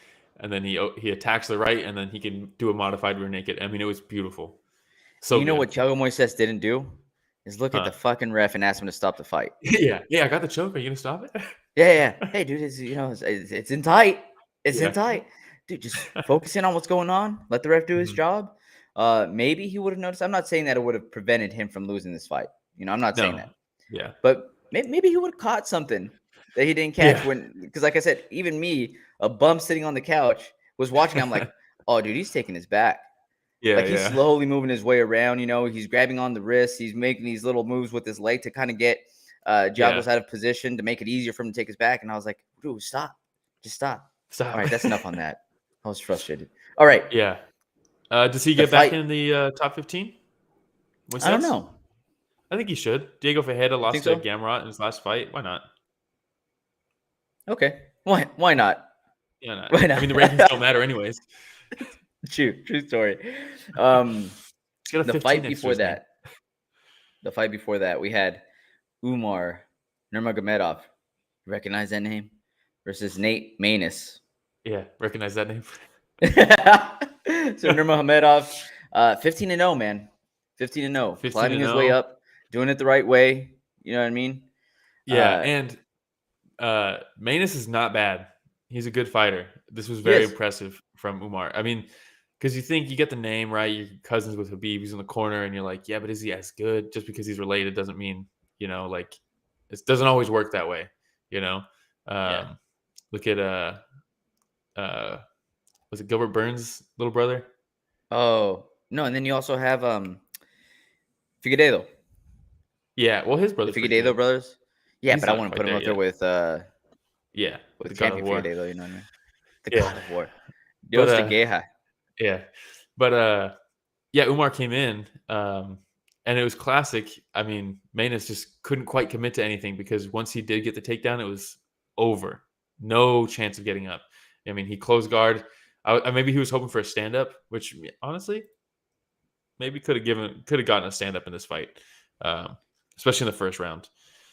C: and then he attacks the right, and then he can do a modified rear naked. I mean, it was beautiful. So
B: you know what Thiago Moisés didn't do is look at the fucking ref and ask him to stop the fight.
C: Yeah, I got the choke. Are you gonna stop it?
B: Yeah. Hey, dude, it's in tight. It's in tight, dude. Just focus in on what's going on. Let the ref do his job. Maybe he would have noticed. I'm not saying that it would have prevented him from losing this fight. I'm not saying that.
C: Yeah,
B: but maybe he would have caught something that he didn't catch because, like I said, even me, a bum sitting on the couch, was watching. I'm like, oh, dude, he's taking his back.
C: Yeah,
B: like he's slowly moving his way around. He's grabbing on the wrist. He's making these little moves with his leg to kind of get Giagos out of position to make it easier for him to take his back. And I was like, dude, stop. Just stop. All right, that's enough on that. I was frustrated. All right.
C: Yeah. Does he get back in the top 15?
B: I don't know.
C: I think he should. Diego Ferreira lost to Gamrot in his last fight. Why not?
B: Okay. Why not?
C: Yeah, why not? I mean, the rankings don't matter anyways.
B: True story. The fight before that, we had Umar Nurmagomedov. Recognize that name? Versus Nate Maness.
C: Yeah, recognize that name.
B: So Nurmagomedov, 15-0, man. 15-0. Climbing his way up, doing it the right way. You know what I mean?
C: Yeah, and Maness is not bad. He's a good fighter. This was very impressive from Umar. I mean, because you get the name, right? You're cousins with Khabib. He's in the corner, and you're like, yeah, but is he as good? Just because he's related doesn't mean, like, it doesn't always work that way, Look at, was it Gilbert Burns' little brother?
B: Oh, no. And then you also have Figueiredo.
C: Yeah, well, his brother.
B: The Figueiredo brothers. Yeah, but I want to put him up there with
C: with
B: the champion Figueiredo, you know what I mean? The God of War.
C: Dios
B: de Guerra.
C: Yeah. But Umar came in, and it was classic. I mean, Maness just couldn't quite commit to anything because once he did get the takedown, it was over. No chance of getting up. I mean, he closed guard. Maybe he was hoping for a stand-up, which honestly, maybe could have gotten a stand-up in this fight, especially in the first round.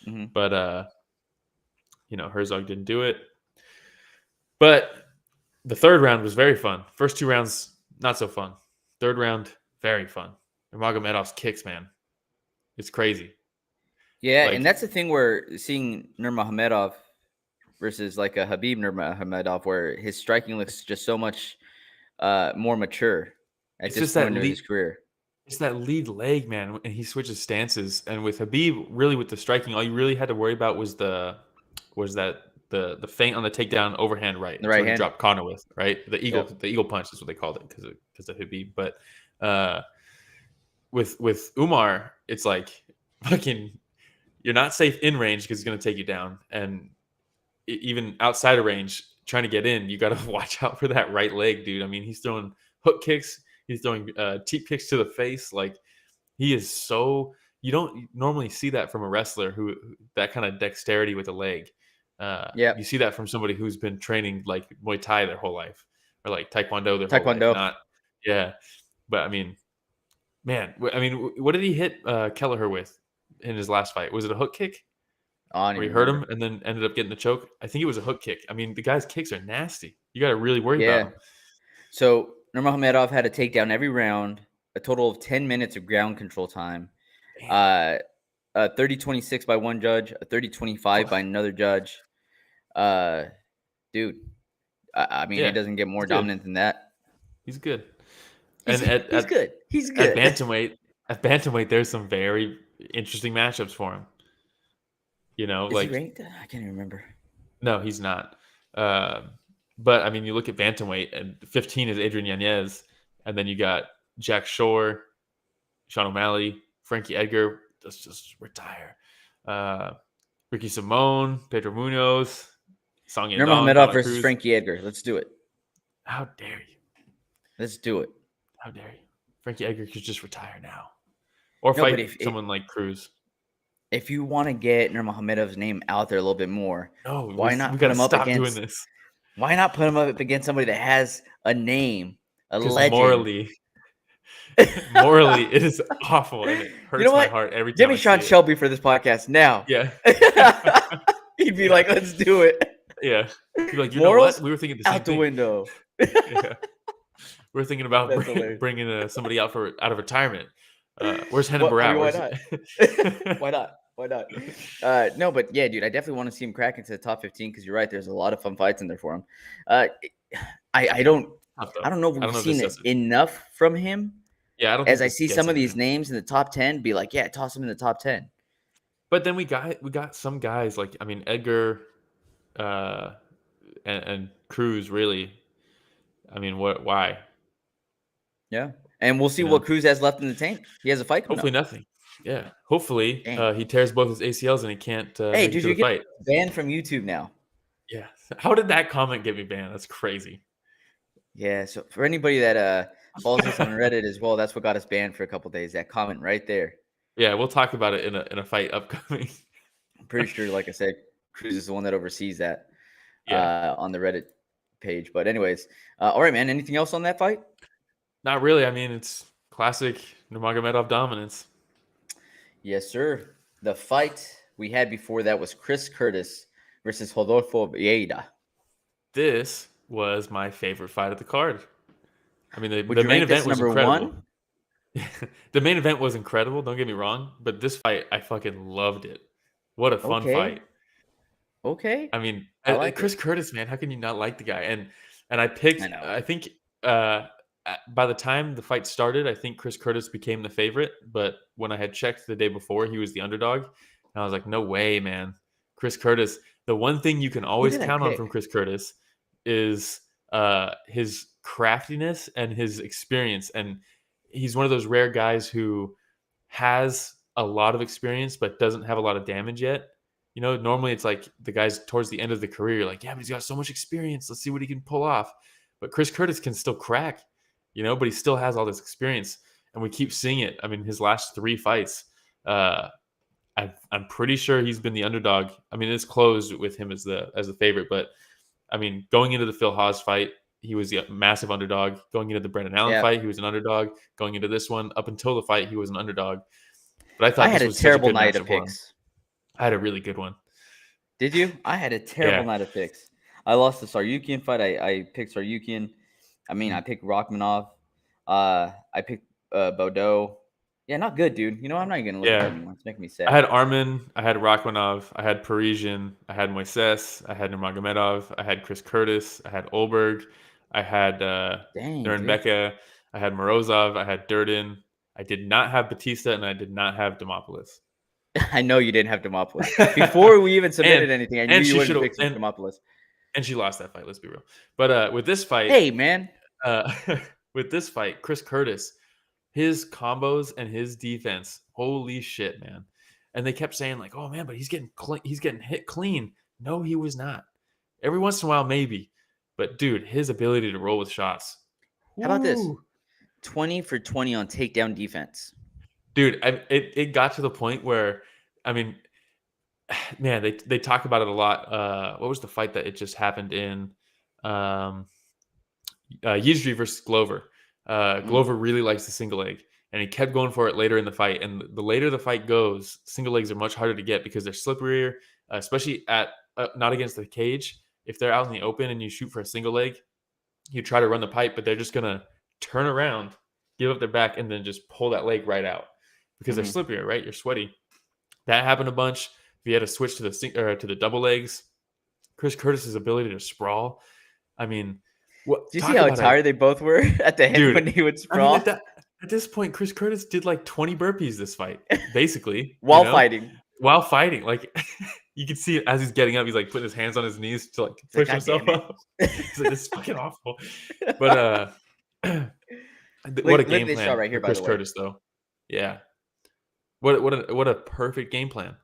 B: Mm-hmm.
C: But Herzog didn't do it. But the third round was very fun. First two rounds, not so fun. Third round, very fun. Nurmagomedov's kicks, man. It's crazy.
B: Yeah, and that's the thing where seeing Nurmagomedov versus like a Khabib Nurmagomedov, where his striking looks just so much more mature at this point in his career.
C: It's that lead leg, man, and he switches stances. And with Khabib, really with the striking, all you really had to worry about was the feint on the takedown overhand right.
B: The right hand.
C: Dropped Conor with, right? The eagle punch is what they called it because of Khabib. But with Umar, it's like fucking you're not safe in range because he's going to take you down. And even outside of range, trying to get in, you got to watch out for that right leg, dude. I mean, he's throwing hook kicks. He's throwing teep kicks to the face. Like, he is so... You don't normally see that from a wrestler who that kind of dexterity with the leg. You see that from somebody who's been training like Muay Thai their whole life, or like Taekwondo their whole life. But I mean, man, what did he hit Kelleher with in his last fight? Was it a hook kick? Where he hurt him and then ended up getting the choke? I think it was a hook kick. I mean, the guy's kicks are nasty. You got to really worry about him.
B: So Nurmagomedov had a takedown every round, a total of 10 minutes of ground control time. 30-26 by one judge, a 30-25 by another judge. Dude, I mean, it doesn't get more dominant than that.
C: He's good.
B: He's good.
C: At bantamweight, there's some very interesting matchups for him. Is
B: he ranked? I can't even remember.
C: No, he's not. But I mean, you look at bantamweight, and 15 is Adrian Yanez, and then you got Jack Shore, Sean O'Malley, Frankie Edgar. Let's just retire. Ricky Simone, Pedro Munoz, Song Yadong,
B: Nurmagomedov versus Frankie Edgar. Let's do it.
C: How dare you?
B: Let's do it.
C: How dare you? Frankie Edgar could just retire now, or fight someone like Cruz.
B: If you want to get Nurmagomedov's name out there a little bit more,
C: why not put him up against? Doing this.
B: Why not put him up against somebody that has a name, a legend?
C: Morally, it is awful, and it hurts my heart every time.
B: Give me Sean Shelby for this podcast now.
C: Yeah,
B: he'd be like, "Let's do it."
C: Yeah, he'd be like, you know what? We were thinking the same
B: thing. Out the window.
C: Yeah. We're thinking about bringing somebody out of retirement. Where's Renan Barao?
B: Why not? Why not? No, but yeah, dude, I definitely want to see him crack into the top 15 because you're right. There's a lot of fun fights in there for him. I don't know if we've seen enough from him.
C: Yeah, I don't.
B: As I see some of these names in the top 10, be like, yeah, toss him in the top 10.
C: But then we got some guys like, I mean, Edgar, and Cruz. Really, I mean, why?
B: Yeah, and we'll see what Cruz has left in the tank. He has a fight coming
C: Hopefully nothing. Yeah, hopefully he tears both his ACLs and he can't make it to the fight.
B: Banned from YouTube now.
C: Yeah, how did that comment get me banned? That's crazy.
B: Yeah, so for anybody that follows us on Reddit as well, that's what got us banned for a couple days. That comment right there.
C: Yeah, we'll talk about it in a fight upcoming.
B: I'm pretty sure, like I said, Cruz is the one that oversees that on the Reddit page. But anyways, all right, man. Anything else on that fight?
C: Not really. I mean, it's classic Nurmagomedov dominance.
B: Yes, sir. The fight we had before that was Chris Curtis versus Rodolfo Vieira.
C: This was my favorite fight of the card. I mean, the main event was incredible. The main event was incredible. Don't get me wrong, but this fight, I fucking loved it. What a fun fight.
B: Okay.
C: I mean, Chris Curtis, man, how can you not like the guy? And I picked. I think by the time the fight started, I think Chris Curtis became the favorite. But when I had checked the day before, he was the underdog. And I was like, no way, man. Chris Curtis. The one thing you can always count on from Chris Curtis is his craftiness and his experience. And he's one of those rare guys who has a lot of experience but doesn't have a lot of damage yet. You know, normally it's like the guys towards the end of the career, you're like, yeah, but he's got so much experience. Let's see what he can pull off. But Chris Curtis can still crack, you know, but he still has all this experience. And we keep seeing it. I mean, his last 3 fights, I'm pretty sure he's been the underdog. I mean, it's closed with him as the favorite. But, I mean, going into the Phil Haas fight, he was the massive underdog. Going into the Brendan Allen fight, he was an underdog. Going into this one, up until the fight, he was an underdog. But I thought
B: I had a terrible night of picks.
C: I had a really good one.
B: Did you? I had a terrible night of picks. I lost the Tsarukyan fight. I picked Tsarukyan. I mean, I picked Rakhmonov. I picked Baudot. Yeah, not good, dude. You know, I'm not even going to look at it anymore. It's making me sad.
C: I had Arman. I had Rakhmonov. I had Parisian. I had Moisés. I had Nurmagomedov. I had Chris Curtis. I had Ulberg. I had Nuerdanbieke. I had Morozov. I had Durden. I did not have Bautista, and I did not have Demopoulos.
B: I know you didn't have Demopoulos. Before we even submitted anything, I knew you wouldn't pick Demopoulos.
C: And she lost that fight, let's be real. But with this fight...
B: Hey, man.
C: With this fight, Chris Curtis, his combos and his defense, holy shit, man. And they kept saying, like, oh, man, but he's getting hit clean. No, he was not. Every once in a while, maybe. But, dude, his ability to roll with shots.
B: How about this? 20 for 20 on takedown defense.
C: Dude, it got to the point where, I mean, man, they talk about it a lot. What was the fight that it just happened in? Yizri versus Glover. Glover really likes the single leg, and he kept going for it later in the fight. And the later the fight goes, single legs are much harder to get because they're slipperier, especially at not against the cage. If they're out in the open and you shoot for a single leg, you try to run the pipe, but they're just going to turn around, give up their back, and then just pull that leg right out because they're slipperier, right? You're sweaty. That happened a bunch. If you had to switch to the double legs, Chris Curtis's ability to sprawl. I mean,
B: do you see how tired they both were at the end when he would sprawl?
C: I mean, at this point, Chris Curtis did like 20 burpees this fight, basically.
B: While fighting.
C: While fighting. Like, you can see it as he's getting up. He's like putting his hands on his knees to like push himself up. He's like, this is fucking awful. But what a game plan right here, for Chris Curtis, though. Yeah. What a perfect game plan.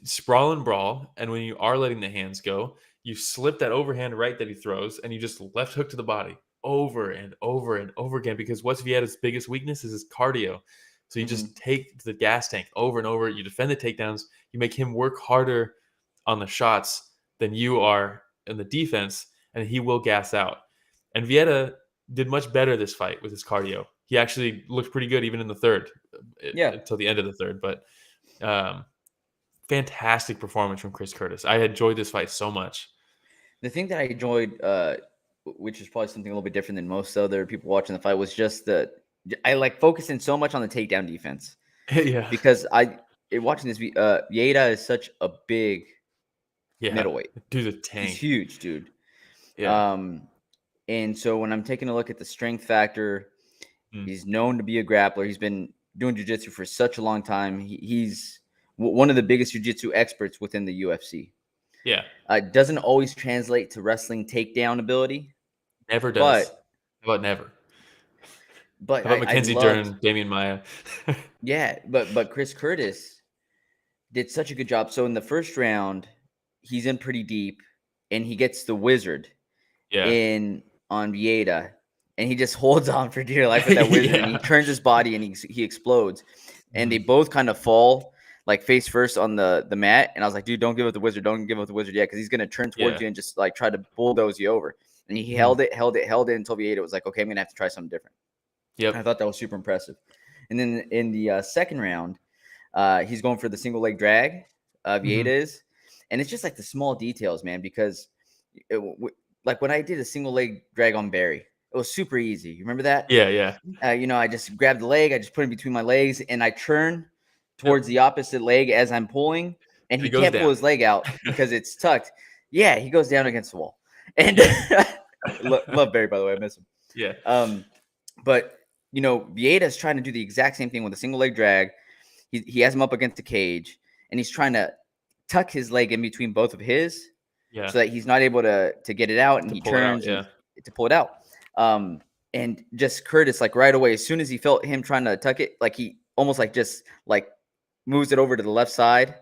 C: Sprawl and brawl, and when you are letting the hands go, you slip that overhand right that he throws, and you just left hook to the body over and over and over again, because what's Vieira's biggest weakness is his cardio. So you just take the gas tank over and over, you defend the takedowns, you make him work harder on the shots than you are in the defense, and he will gas out. And Vieira did much better this fight with his cardio. He actually looked pretty good even in the third, until the end of the third. But fantastic performance from Chris Curtis. I enjoyed this fight so much.
B: The thing that I enjoyed which is probably something a little bit different than most other people watching the fight, was just I like focusing so much on the takedown defense.
C: Yeah.
B: Because watching this, Vieira is such a big middleweight.
C: Dude's a tank.
B: He's huge, dude.
C: Yeah.
B: And so when I'm taking a look at the strength factor, he's known to be a grappler. He's been doing jiu-jitsu for such a long time. He's one of the biggest jiu-jitsu experts within the UFC.
C: Yeah.
B: Doesn't always translate to wrestling takedown ability.
C: Never does. But never.
B: But
C: how about Mackenzie Dern, Damian Maia?
B: Yeah, but Chris Curtis did such a good job. So in the first round, he's in pretty deep, and he gets the wizard on Vieira, and he just holds on for dear life with that wizard, and he turns his body, and he explodes, and they both kind of fall like face first on the mat, and I was like, dude, don't give up the wizard, yet, because he's gonna turn towards you and just like try to bulldoze you over, and he held it until Vieira was like, okay, I'm gonna have to try something different.
C: Yep.
B: I thought that was super impressive. And then in the second round, he's going for the single leg drag. Vieira is, and it's just like the small details, man. Because like when I did a single leg drag on Barry, it was super easy. You remember that?
C: Yeah.
B: I just grabbed the leg, I just put it between my legs, and I turn towards the opposite leg as I'm pulling, and he can't pull his leg out because it's tucked. Yeah, he goes down against the wall. And love Barry, by the way, I miss him.
C: Yeah.
B: But Vieira is trying to do the exact same thing with a single leg drag. He has him up against the cage, and he's trying to tuck his leg in between both of his, so that he's not able to get it out, and he turns to pull it out. And just Curtis, like right away, as soon as he felt him trying to tuck it, like he almost like just like moves it over to the left side,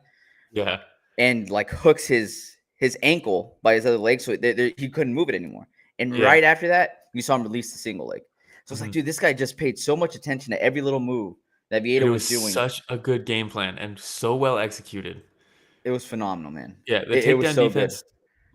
B: and like hooks his ankle by his other leg, so he couldn't move it anymore. And right after that, you saw him release the single leg. So it's like, dude, this guy just paid so much attention to every little move that Vieira was doing.
C: Such a good game plan and so well executed.
B: It was phenomenal, man.
C: Yeah, the takedown defense.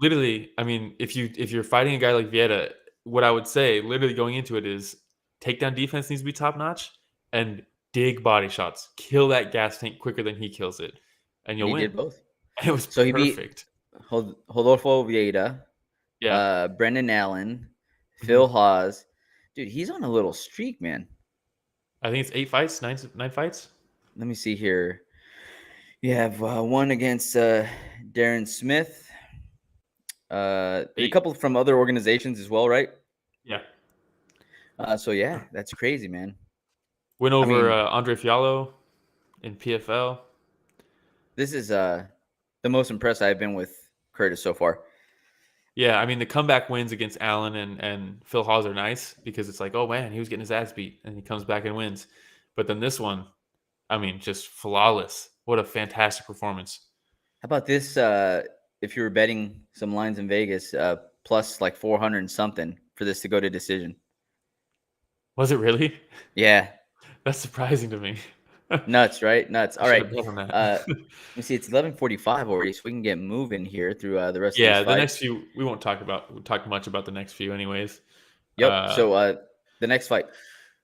C: Literally, I mean, if you're fighting a guy like Vieira, what I would say, literally going into it, is takedown defense needs to be top notch and dig body shots. Kill that gas tank quicker than he kills it, and you'll win.
B: He did both.
C: It was so perfect.
B: He beat Rodolfo Vieira, Brendan Allen, Phil Haas. Dude, he's on a little streak, man.
C: I think it's 8 fights, 9 fights.
B: Let me see here. You have one against Darren Smith. A couple from other organizations as well, right?
C: Yeah.
B: So yeah, that's crazy, man.
C: Win over Andre Fiallo in PFL.
B: This is the most impressed I've been with Curtis so far.
C: Yeah, I mean, the comeback wins against Allen and Phil Haas are nice because it's like, oh, man, he was getting his ass beat, and he comes back and wins. But then this one, I mean, just flawless. What a fantastic performance.
B: How about this? If you were betting some lines in Vegas, plus like 400 and something for this to go to decision.
C: Was it really?
B: Yeah.
C: That's surprising to me.
B: Nuts, right? Nuts. All right. Let me see. It's 11:45 already, so we can get moving here through the rest of this fight.
C: The next few we won't talk much about the next few, anyways.
B: Yep. So the next fight,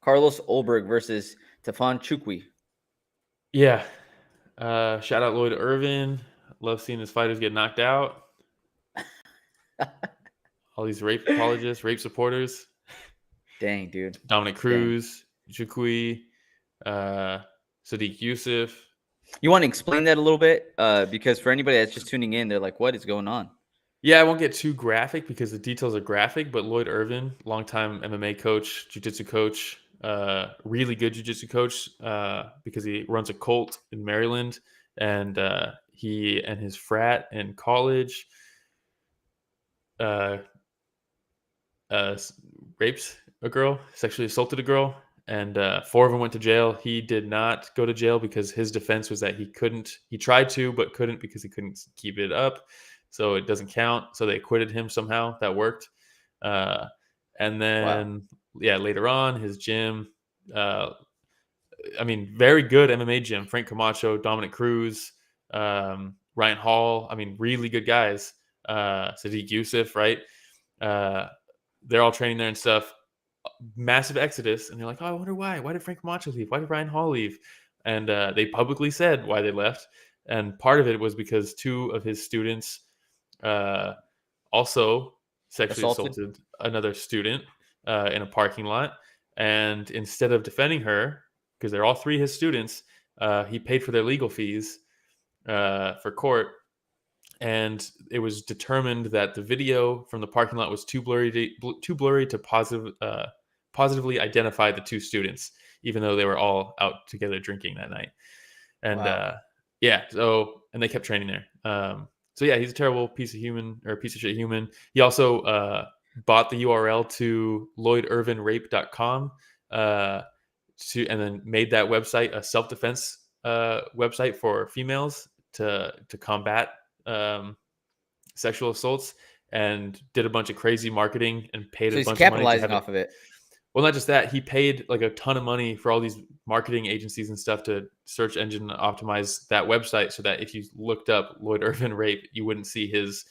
B: Carlos Ulberg versus Tafon Nchukwi.
C: Yeah. Shout out Lloyd Irvin. Love seeing his fighters get knocked out. All these rape apologists, rape supporters.
B: Dang, dude.
C: Dominic Cruz, Nchukwi, Sadiq Youssef.
B: You want to explain that a little bit? Because for anybody that's just tuning in, they're like, what is going on?
C: Yeah, I won't get too graphic because the details are graphic, but Lloyd Irvin, longtime MMA coach, jiu-jitsu coach, really good jiu-jitsu coach because he runs a cult in Maryland, and he and his frat in college raped a girl, sexually assaulted a girl, and 4 of them went to jail. He did not go to jail because his defense was that he tried to, but couldn't because he couldn't keep it up. So it doesn't count. So they acquitted him somehow. That worked. And then, later on, his gym, very good MMA gym. Frank Camacho, Dominic Cruz, Ryan Hall. I mean, really good guys. Sadiq Youssef, right? They're all training there and stuff. Massive exodus. And you're like, oh, I wonder why. Why did Frank Camacho leave? Why did Ryan Hall leave? And they publicly said why they left. And part of it was because 2 of his students also sexually assaulted another student in a parking lot. And instead of defending her, because they're all three his students, he paid for their legal fees for court. And it was determined that the video from the parking lot was too blurry to positively identify the two students, even though they were all out together drinking that night. And
B: Wow.
C: And they kept training there. So yeah, he's a terrible piece of shit human. He also bought the URL to LloydIrvinRape.com and then made that website a self-defense website for females to combat sexual assaults, and did a bunch of crazy marketing and paid a bunch of money.
B: So he's capitalizing off of it.
C: Well, not just that, he paid like a ton of money for all these marketing agencies and stuff to search engine optimize that website, so that if you looked up Lloyd Irvin rape, you wouldn't see his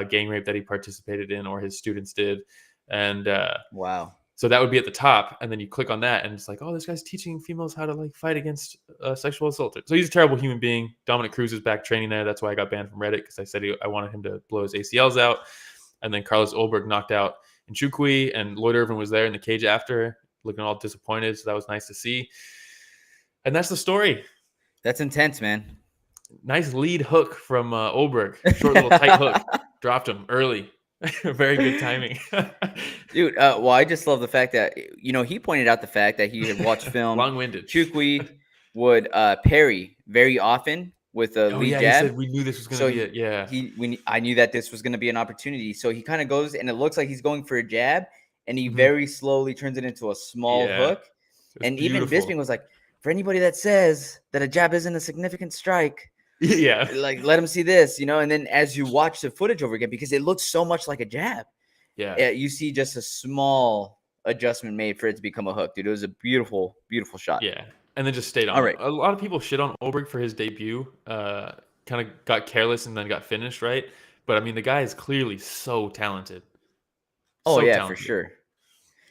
C: gang rape that he participated in or his students did. And
B: wow.
C: So that would be at the top, and then you click on that, and it's like, oh, this guy's teaching females how to like fight against sexual assault. So he's a terrible human being. Dominic Cruz is back training there. That's why I got banned from Reddit, because I said I wanted him to blow his ACLs out. And then Carlos Ulberg knocked out Nchukwi, and Lloyd Irvin was there in the cage after, looking all disappointed. So that was nice to see. And that's the story.
B: That's intense, man.
C: Nice lead hook from Ulberg. Short little tight hook. Dropped him early. Very good timing.
B: Dude, well, I just love the fact that, he pointed out the fact that he had watched film.
C: Long-winded.
B: Nchukwi would parry very often with a lead jab.
C: He said we knew this was going to be it. Yeah.
B: I knew that this was going to be an opportunity. So he kind of goes, and it looks like he's going for a jab, and he very slowly turns it into a small hook. And even Bisping was like, for anybody that says that a jab isn't a significant strike, like, let him see this, and then as you watch the footage over again, because it looks so much like a jab, you see just a small adjustment made for it to become a hook. Dude, it was a beautiful, beautiful shot.
C: Yeah, and then just stayed on.
B: All right.
C: A lot of people shit on Ulberg for his debut. Kind of got careless and then got finished, right? But I mean, the guy is clearly so talented.
B: Oh, yeah, talented. For sure.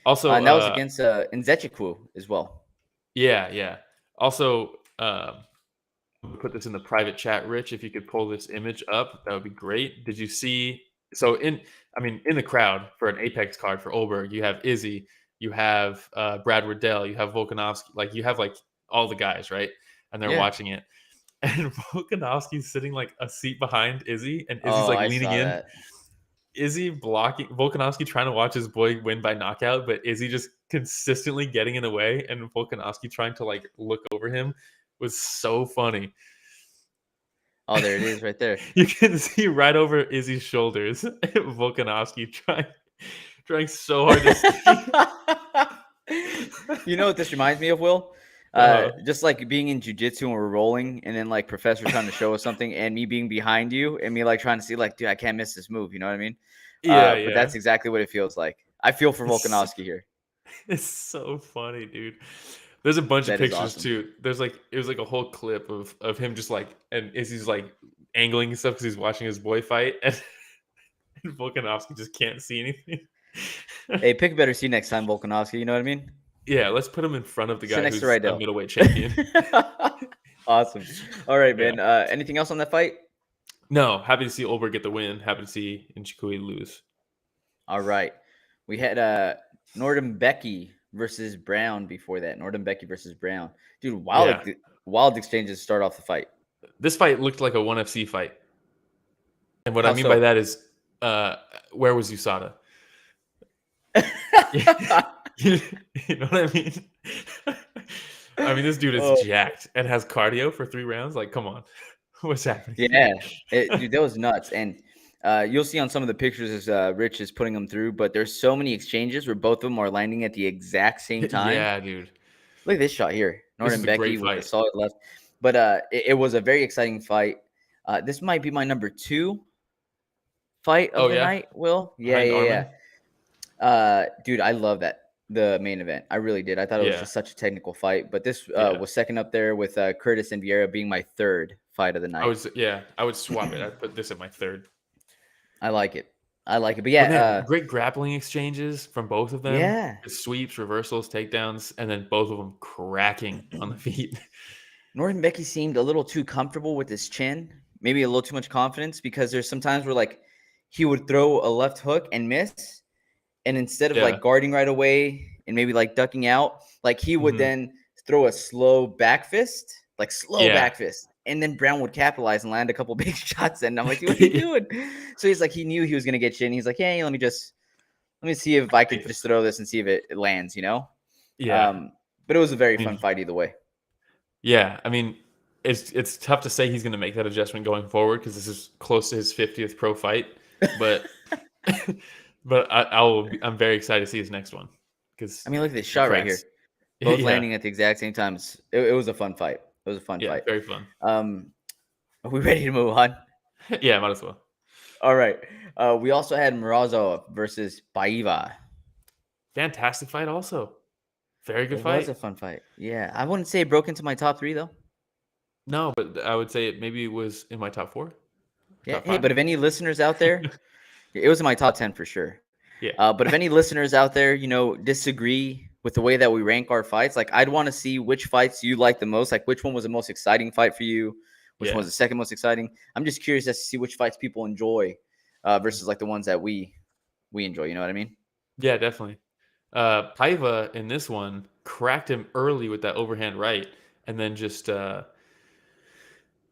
C: Also,
B: and that was against Nchukwi as well.
C: Yeah. Also, put this in the private chat, Rich. If you could pull this image up, that would be great. Did you see? So in the crowd for an Apex card for Ulberg, you have Izzy, you have Brad Riddell, you have Volkanovski, like you have like all the guys, right? And they're watching it, and Volkanovski's sitting like a seat behind Izzy, and Izzy's like leaning in. That. Izzy blocking Volkanovski, trying to watch his boy win by knockout, but Izzy just consistently getting in the way, and Volkanovski trying to like look over him. Was so funny.
B: Oh, there it is right there.
C: You can see right over Izzy's shoulders Volkanovski trying so hard to see.
B: You know what this reminds me of, Will? Just like being in jiu-jitsu and we're rolling, and then like professor trying to show us something, and me being behind you, and me like trying to see like, dude, I can't miss this move. You know what I mean?
C: Yeah.
B: But that's exactly what it feels like. I feel for Volkanovski here.
C: It's so funny, dude. There's a bunch of pictures too. There's like, it was like a whole clip of him just like, and Izzy's like angling and stuff because he's watching his boy fight, and Volkanovski just can't see anything.
B: Hey, pick a better seat next time, Volkanovski. You know what I mean?
C: Yeah, let's put him in front of the guy who's
B: right
C: a middleweight champion.
B: Awesome. All right, man. Anything else on that fight?
C: No. Happy to see Ulberg get the win. Happy to see Nchukwi lose.
B: All right. We had Nuerdanbieke versus Brown before that. Nuerdanbieke versus Brown. Dude, wild exchanges start off the fight.
C: This fight looked like a 1FC fight. And what I mean by that is, where was USADA? You know what I mean? I mean, this dude is jacked and has cardio for 3 rounds. Like, come on. What's happening?
B: Yeah. Dude, that was nuts. And you'll see on some of the pictures as Rich is putting them through, but there's so many exchanges where both of them are landing at the exact same time.
C: Yeah, dude.
B: Look at this shot here. Nuerdanbieke with a solid left. But it was a very exciting fight. This might be my number 2 fight of the night, Will. Yeah. Dude, I love the main event. I really did. I thought it was just such a technical fight. But this was second up there with Curtis and Vieira being my 3rd fight of the night.
C: I would swap it. I'd put this at my 3rd.
B: I like it. But yeah,
C: great grappling exchanges from both of them.
B: Yeah,
C: sweeps, reversals, takedowns, and then both of them cracking on the feet.
B: Nuerdanbieke seemed a little too comfortable with his chin, maybe a little too much confidence, because there's some times where like he would throw a left hook and miss, and instead of like guarding right away and maybe like ducking out, like he would then throw a slow back fist, back fist, and then Brown would capitalize and land a couple big shots. And I'm like, what are you doing? So he's like, he knew he was gonna get shit, and he's like, hey, let me see if I could just throw this and see if it lands, you know?
C: Yeah.
B: But it was a very fun fight either way.
C: Yeah, I mean, it's tough to say he's going to make that adjustment going forward because this is close to his 50th pro fight. But I'm very excited to see his next one. Because
B: I mean, look at this shot right here. Both landing at the exact same time. It was a fun fight. It was a fun fight.
C: Very fun.
B: Are we ready to move on?
C: Yeah, might as well.
B: All right. We also had Morozov versus Paiva.
C: Fantastic fight also. Very good fight.
B: It was a fun fight. Yeah. I wouldn't say it broke into my top 3, though.
C: No, but I would say it was in my top 4.
B: Yeah. Hey, but if any listeners out there, it was in my top 10 for sure.
C: Yeah.
B: But if any listeners out there, disagree with the way that we rank our fights, like I'd want to see which fights you like the most. Like which one was the most exciting fight for you? Which one was the second most exciting? I'm just curious as to see which fights people enjoy versus like the ones that we enjoy. You know what I mean?
C: Yeah, definitely. Paiva in this one cracked him early with that overhand right, and then just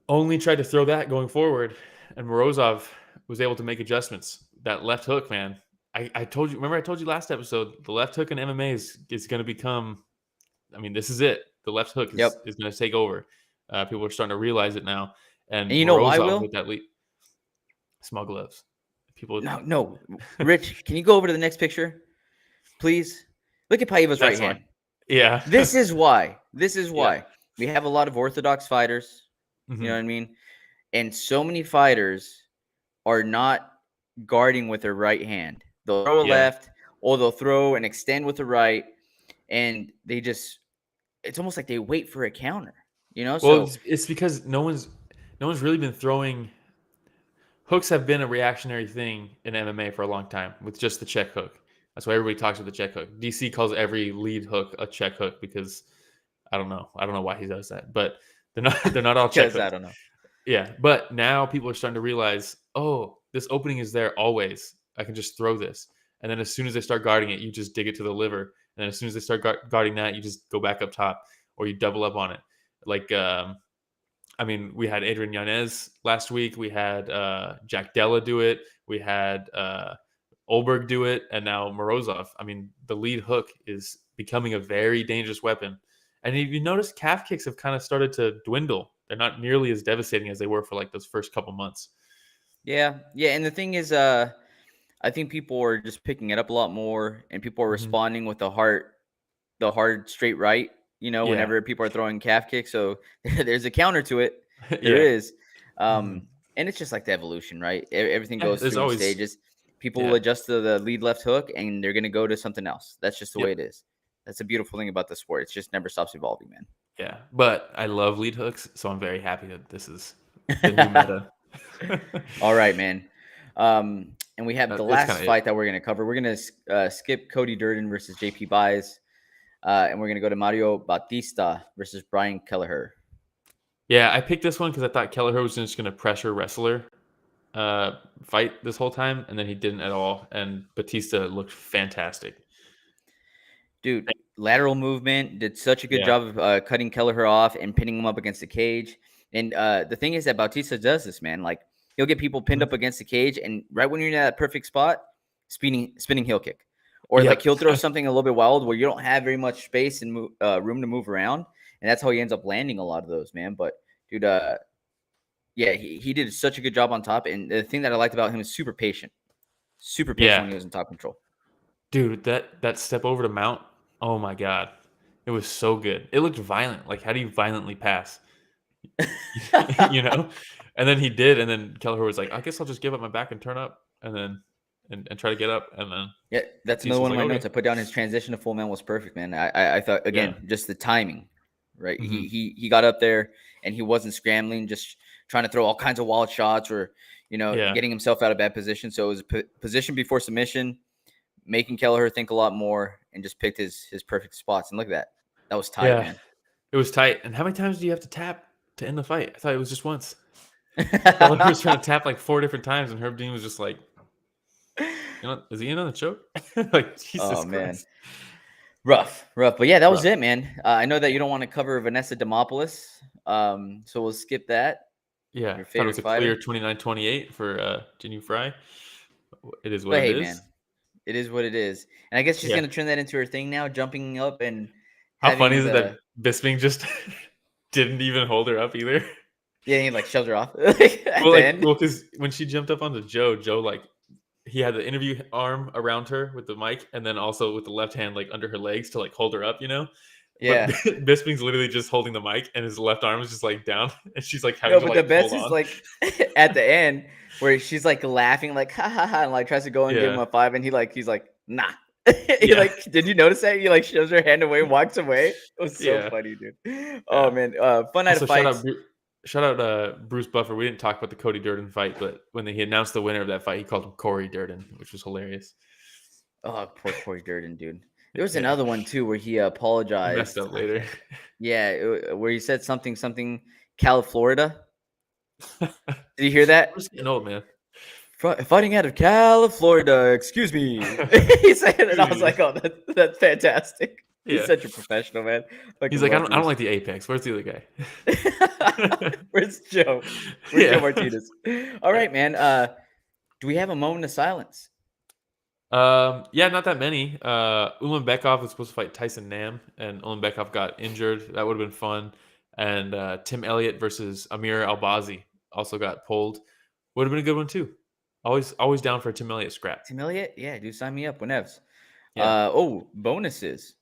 C: only tried to throw that going forward. And Morozov was able to make adjustments. That left hook, man. I told you. Remember, I told you last episode. The left hook in MMA is going to become. I mean, this is it. The left hook is going to take over. People are starting to realize it now. And
B: you know why, Will?
C: With that lead, small gloves. People.
B: No. Rich, can you go over to the next picture? Please look at Paiva's right hand.
C: Yeah.
B: This is why. We have a lot of orthodox fighters. You know what I mean? And so many fighters are not guarding with their right hand. They'll throw a left, or they'll throw and extend with the right, and it's almost like they wait for a counter.
C: Well, it's because no one's really been throwing. Hooks have been a reactionary thing in MMA for a long time with just the check hook. That's why everybody talks about the check hook. DC calls every lead hook a check hook because I don't know why he does that, but they're not all check hooks.
B: I don't know.
C: Yeah, but now people are starting to realize, oh, this opening is there always. I can just throw this, and then as soon as they start guarding it, you just dig it to the liver, and then as soon as they start guarding that, you just go back up top or you double up on it. Like, we had Adrian Yanez last week. We had Jack Della do it. We had Ulberg do it, and now Morozov. I mean, the lead hook is becoming a very dangerous weapon. And if you notice, calf kicks have kind of started to dwindle. They're not nearly as devastating as they were for like those first couple months.
B: Yeah. And the thing is, I think people are just picking it up a lot more, and people are responding with the hard straight right. Whenever people are throwing calf kicks, so there's a counter to it. There is, and it's just like the evolution, right? Everything goes through stages. People will adjust to the lead left hook, and they're going to go to something else. That's just the way it is. That's a beautiful thing about the sport. It just never stops evolving, man.
C: Yeah, but I love lead hooks, so I'm very happy that this is the new meta.
B: All right, man. And we have the last fight that we're going to cover. We're going to skip Cody Durden versus JP Baez, and we're going to go to Mario Bautista versus Brian Kelleher.
C: Yeah, I picked this one because I thought Kelleher was just going to pressure wrestler fight this whole time, and then he didn't at all. And Bautista looked fantastic.
B: Dude, lateral movement, did such a good job of cutting Kelleher off and pinning him up against the cage. And the thing is that Bautista does this, man. Like, he'll get people pinned up against the cage, and right when you're in that perfect spot, spinning heel kick. Or like he'll throw something a little bit wild where you don't have very much space and room to move around. And that's how he ends up landing a lot of those, man. But, dude, he did such a good job on top. And the thing that I liked about him is super patient. Super patient when he was in top control.
C: Dude, that step over to mount, oh my God. It was so good. It looked violent. Like, how do you violently pass? And then he did. And then Kelleher was like, I guess I'll just give up my back and turn up and then and try to get up. And then
B: that's another one of my notes. I put down his transition to full mount was perfect, man. I thought, again, just the timing, right? He got up there and he wasn't scrambling, just trying to throw all kinds of wild shots or, getting himself out of bad position. So it was position before submission, making Kelleher think a lot more, and just picked his perfect spots. And look at that. That was tight, man.
C: It was tight. And how many times do you have to tap to end the fight? I thought it was just once. Kelleher was trying to tap like 4 different times, and Herb Dean was just like Is he in on the choke? Like Jesus Christ.
B: Man. Rough. But yeah, that was it, man. I know that you don't want to cover Vanessa Demopoulos, so we'll skip that.
C: Yeah,
B: Your
C: thought it was
B: favorite
C: a clear
B: fighter.
C: 29-28 for Jinh Frey. It is what
B: But
C: it
B: hey,
C: is.
B: man, it is what it is. And I guess she's gonna turn that into her thing now, jumping up and
C: how funny is it that Bisping just didn't even hold her up either?
B: Yeah, he like shoved her off.
C: Because when she jumped up onto Joe like he had the interview arm around her with the mic, and then also with the left hand like under her legs to like hold her up,
B: Yeah.
C: But Bisping's literally just holding the mic, and his left arm is just like down, and she's like having
B: No, but the best is like at the end where she's like laughing, like ha ha ha, and like tries to go and give him a 5, and he's like nah. Like, did you notice that? He like shoves her hand away, walks away. It was so funny, dude. Oh man, fun night of fights.
C: Shout out Bruce Buffer. We didn't talk about the Cody Durden fight, but when he announced the winner of that fight, he called him Corey Durden, which was hilarious.
B: Oh, poor Corey Durden, dude. There was another one too where he apologized.
C: He messed up later.
B: Yeah, where he said something Cal, Florida. Did you hear that?
C: I'm just getting old, man.
B: Fighting out of Cal, Florida. Excuse me. He said it, and I was like, "Oh, that's fantastic." He's such a professional, man.
C: He's like, I don't like the Apex. Where's the other
B: guy? Where's Joe? Where's Joe Martinez? All right, man. Do we have a moment of silence?
C: Yeah, not that many. Ulanbekov was supposed to fight Tyson Nam, and Ulanbekov got injured. That would have been fun. And Tim Elliott versus Amir Albazi also got pulled. Would have been a good one too. Always down for a Tim Elliott scrap.
B: Tim Elliott, yeah, do sign me up whenever.
C: Yeah.
B: Bonuses.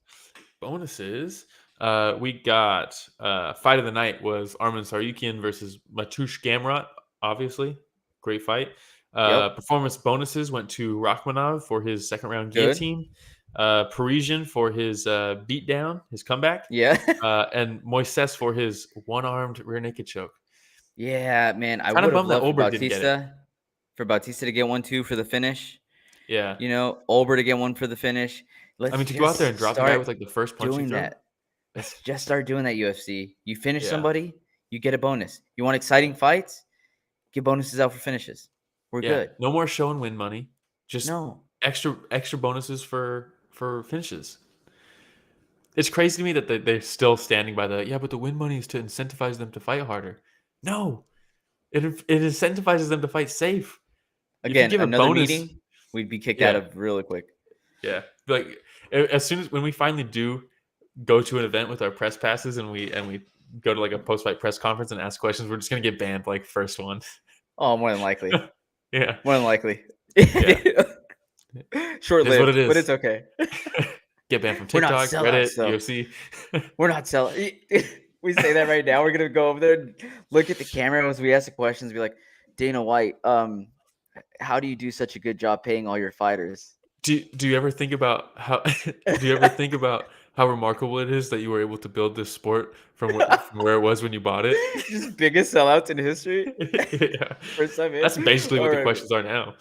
C: We got fight of the night was Arman Tsarukyan versus Mateusz Gamrot. Obviously, great fight. Performance bonuses went to Rakhmonov for his second round guillotine, Parisian for his beatdown, his comeback, and Moisés for his one-armed rear naked choke.
B: Yeah, man, I would have loved for Bautista to get 1-2 for the finish.
C: Yeah,
B: Ulberg to get one for the finish.
C: To go out there and drop the guy with like the first punch you throw.
B: Let's just start doing that, UFC. You finish somebody, you get a bonus. You want exciting fights? Get bonuses out for finishes. We're good.
C: No more show and win money. Just extra bonuses for finishes. It's crazy to me that they're still standing by but the win money is to incentivize them to fight harder. No, it incentivizes them to fight safe.
B: Again, another meeting, we'd be kicked out of really quick.
C: Yeah, like as soon as when we finally do go to an event with our press passes and we go to like a post-fight press conference and ask questions, we're just gonna get banned like first one.
B: Oh, more than likely.
C: Yeah,
B: more than likely. Yeah. Short-lived, but it's okay.
C: Get banned from TikTok, Reddit, UFC.
B: We're not selling. We say that right now. We're gonna go over there, and look at the camera as we ask the questions. Be like, Dana White, how do you do such a good job paying all your fighters?
C: Do you ever think about how? Do you ever think about how remarkable it is that you were able to build this sport from where it was when you bought it?
B: Just biggest sellouts in history.
C: Yeah,
B: first time in.
C: That's basically what the questions are now.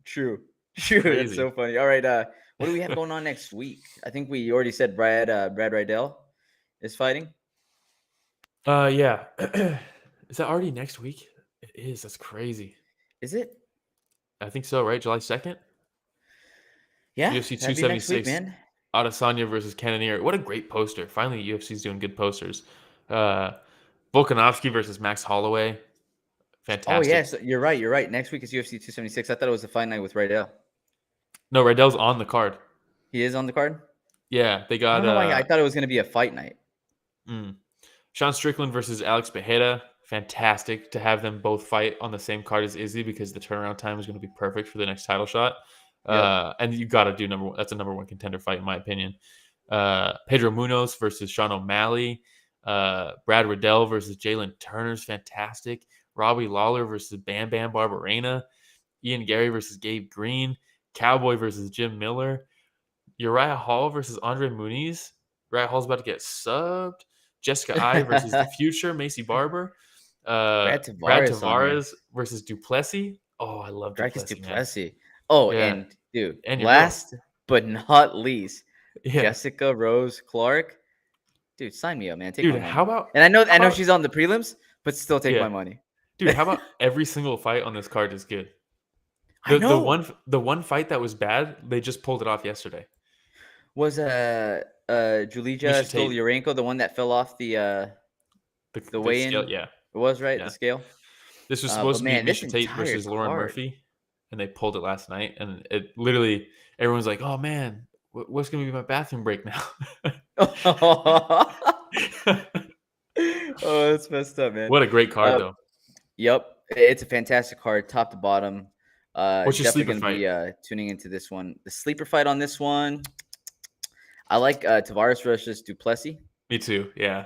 B: True. It's so funny. All right, what do we have going on next week? I think we already said Brad Riddell is fighting.
C: Yeah. Is that already next week? It is. That's crazy.
B: Is it?
C: I think so, right? July 2nd?
B: Yeah.
C: UFC 276.
B: Man.
C: Adesanya versus Cannonier. What a great poster. Finally, UFC's doing good posters. Volkanovski versus Max Holloway. Fantastic.
B: Oh, yes. You're right. Next week is UFC 276. I thought it was the fight night with Riddell.
C: No, Riddell's on the card.
B: He is on the card?
C: Yeah. They got.
B: I don't know why I thought it was going to be a fight night.
C: Sean Strickland versus Alex Bejeda. Fantastic to have them both fight on the same card as Izzy because the turnaround time is going to be perfect for the next title shot. And you got to do number one. That's a number one contender fight, in my opinion. Pedro Munoz versus Sean O'Malley. Brad Riddell versus Jalen Turner's fantastic. Robbie Lawler versus Bam Bam Barberena. Ian Gary versus Gabe Green. Cowboy versus Jim Miller. Uriah Hall versus Andre Muniz. Uriah Hall's about to get subbed. Jessica I versus The Future, Macy Barber. Brad Tavares versus Duplessis. Oh, I love
B: Duplessis. Oh, yeah. And dude, and last but not least, Jessica Rose Clark. Dude, sign me up, man. Take my money.
C: How about?
B: And I know she's on the prelims, but still take my money.
C: Dude, how about every single fight on this card is good?
B: I know.
C: The one fight that was bad, they just pulled it off yesterday.
B: Was Julija Stolyarenko the one that fell off the weigh-in?
C: Scale, yeah.
B: It was, right?
C: Yeah.
B: The scale?
C: This was supposed to be Miesha Tate versus Lauren Murphy, and they pulled it last night. And it literally, everyone's like, oh, man, what's going to be my bathroom break now?
B: Oh, that's messed up, man.
C: What a great card, though.
B: Yep. It's a fantastic card, top to bottom.
C: What's your sleeper fight?
B: Be tuning into this one. The sleeper fight on this one, I like Tavares versus Duplessis.
C: Me too, yeah.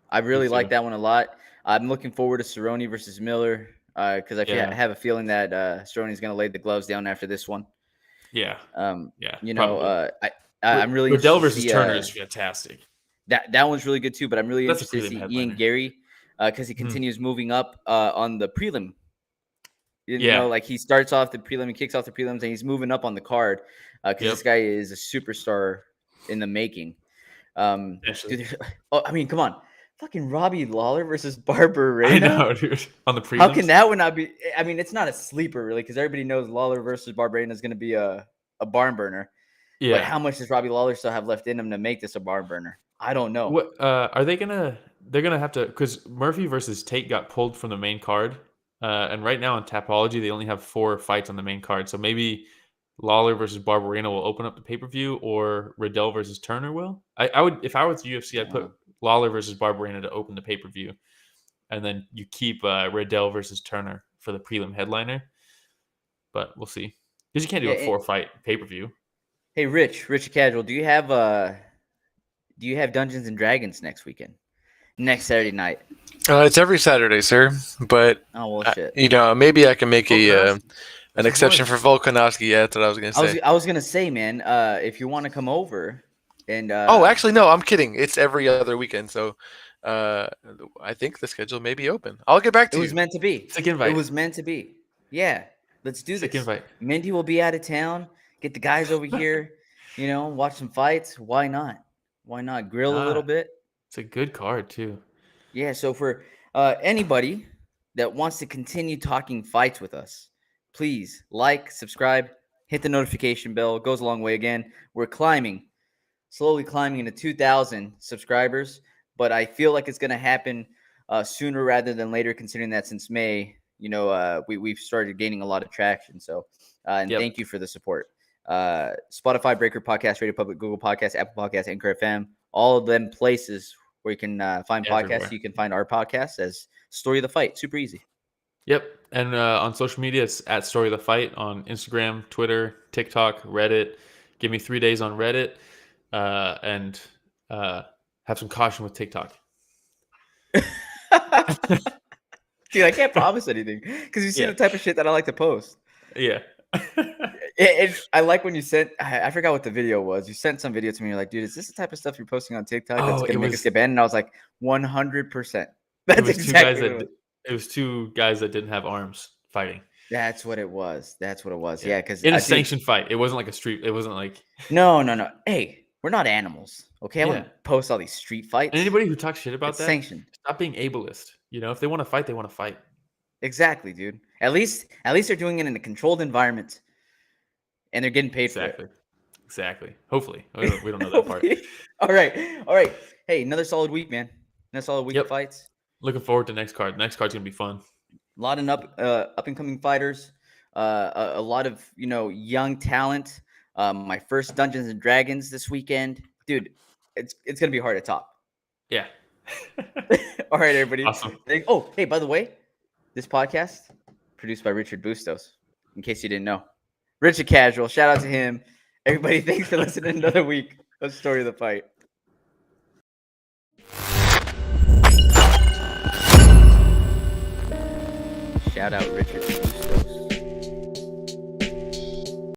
B: I really like that one a lot. I'm looking forward to Cerrone versus Miller because I have a feeling that Cerrone is going to lay the gloves down after this one.
C: Yeah.
B: You know, I'm really
C: Riddell versus Turner is fantastic.
B: That one's really good too, but I'm really interested to see Ian Gary because he continues moving up on the prelim. You know, like he starts off the prelim and kicks off the prelims, and he's moving up on the card because this guy is a superstar in the making. Dude, I mean, come on. Fucking Robbie Lawler versus Barberena.
C: I know, dude. On the prelims.
B: How can that one not be? I mean, it's not a sleeper, really, because everybody knows Lawler versus Barberena is going to be a barn burner. Yeah. But how much does Robbie Lawler still have left in him to make this a barn burner? I don't know.
C: What are they gonna? They're gonna have to, because Murphy versus Tate got pulled from the main card, and right now in Tapology they only have 4 fights on the main card. So maybe Lawler versus Barberena will open up the pay-per-view, or Riddell versus Turner will. I would, if I was UFC, I'd put Lawler versus Barberena to open the pay-per-view, and then you keep Riddell versus Turner for the prelim headliner. But we'll see, because you can't do a 4-fight pay-per-view.
B: Hey, Rich Casual, do you have Dungeons and Dragons next weekend? Next Saturday night?
D: It's every Saturday, sir. But
B: shit.
D: Maybe I can make an exception for Volkanovski. Yeah, that's what I was gonna say.
B: I was gonna say, man, if you want to come over and
D: actually, no, I'm kidding. It's every other weekend, so I think the schedule may be open. I'll get back to you.
B: It was meant to be.
C: Sick invite.
B: It was meant to be. Yeah, let's do
C: Sick
B: this.
C: Invite.
B: Mindy will be out of town. Get the guys over here. Watch some fights. Why not? Why not grill a little bit?
C: It's a good card too.
B: Yeah. So for anybody that wants to continue talking fights with us, please like, subscribe, hit the notification bell. It goes a long way. Again, we're slowly climbing into 2,000 subscribers, but I feel like it's going to happen sooner rather than later, considering that since May, we've started gaining a lot of traction. So, thank you for the support. Spotify, Breaker Podcast, Radio Public, Google Podcasts, Apple Podcasts, Anchor FM, all of them places where you can find podcasts. You can find our podcast as Story of the Fight. Super easy.
C: Yep. And on social media, it's at Story of the Fight on Instagram, Twitter, TikTok, Reddit. Give me 3 days on Reddit, and have some caution with TikTok.
B: Dude, I can't promise anything because you see the type of shit that I like to post.
C: Yeah.
B: I like when you sent, I forgot what the video was. You sent some video to me. You're like, dude, is this the type of stuff you're posting on TikTok that's going to make us get banned? And I was like, 100%. That's exactly what
C: it was 2 guys that didn't have arms fighting.
B: That's what it was. Yeah, because
C: in a sanctioned fight. It wasn't like a street. It wasn't like.
B: No. Hey, we're not animals. Okay, I wouldn't post all these street fights.
C: And anybody who talks shit about that,
B: sanctioned.
C: Stop being ableist. If they want to fight, they want to fight.
B: Exactly, dude. At least they're doing it in a controlled environment, and they're getting paid for it.
C: Exactly. Hopefully, we don't know that part.
B: All right. Hey, another solid week, man. Another solid week of fights.
C: Looking forward to next card. Next card's gonna be fun.
B: A lot of up and coming fighters. A lot of young talent. My first Dungeons and Dragons this weekend, dude. It's gonna be hard to top.
C: Yeah.
B: All right, everybody.
C: Awesome.
B: Oh, hey, by the way, this podcast produced by Richard Bustos. In case you didn't know, Richard Casual. Shout out to him. Everybody, thanks for listening another week of Story of the Fight. Shout out Richard Bustos.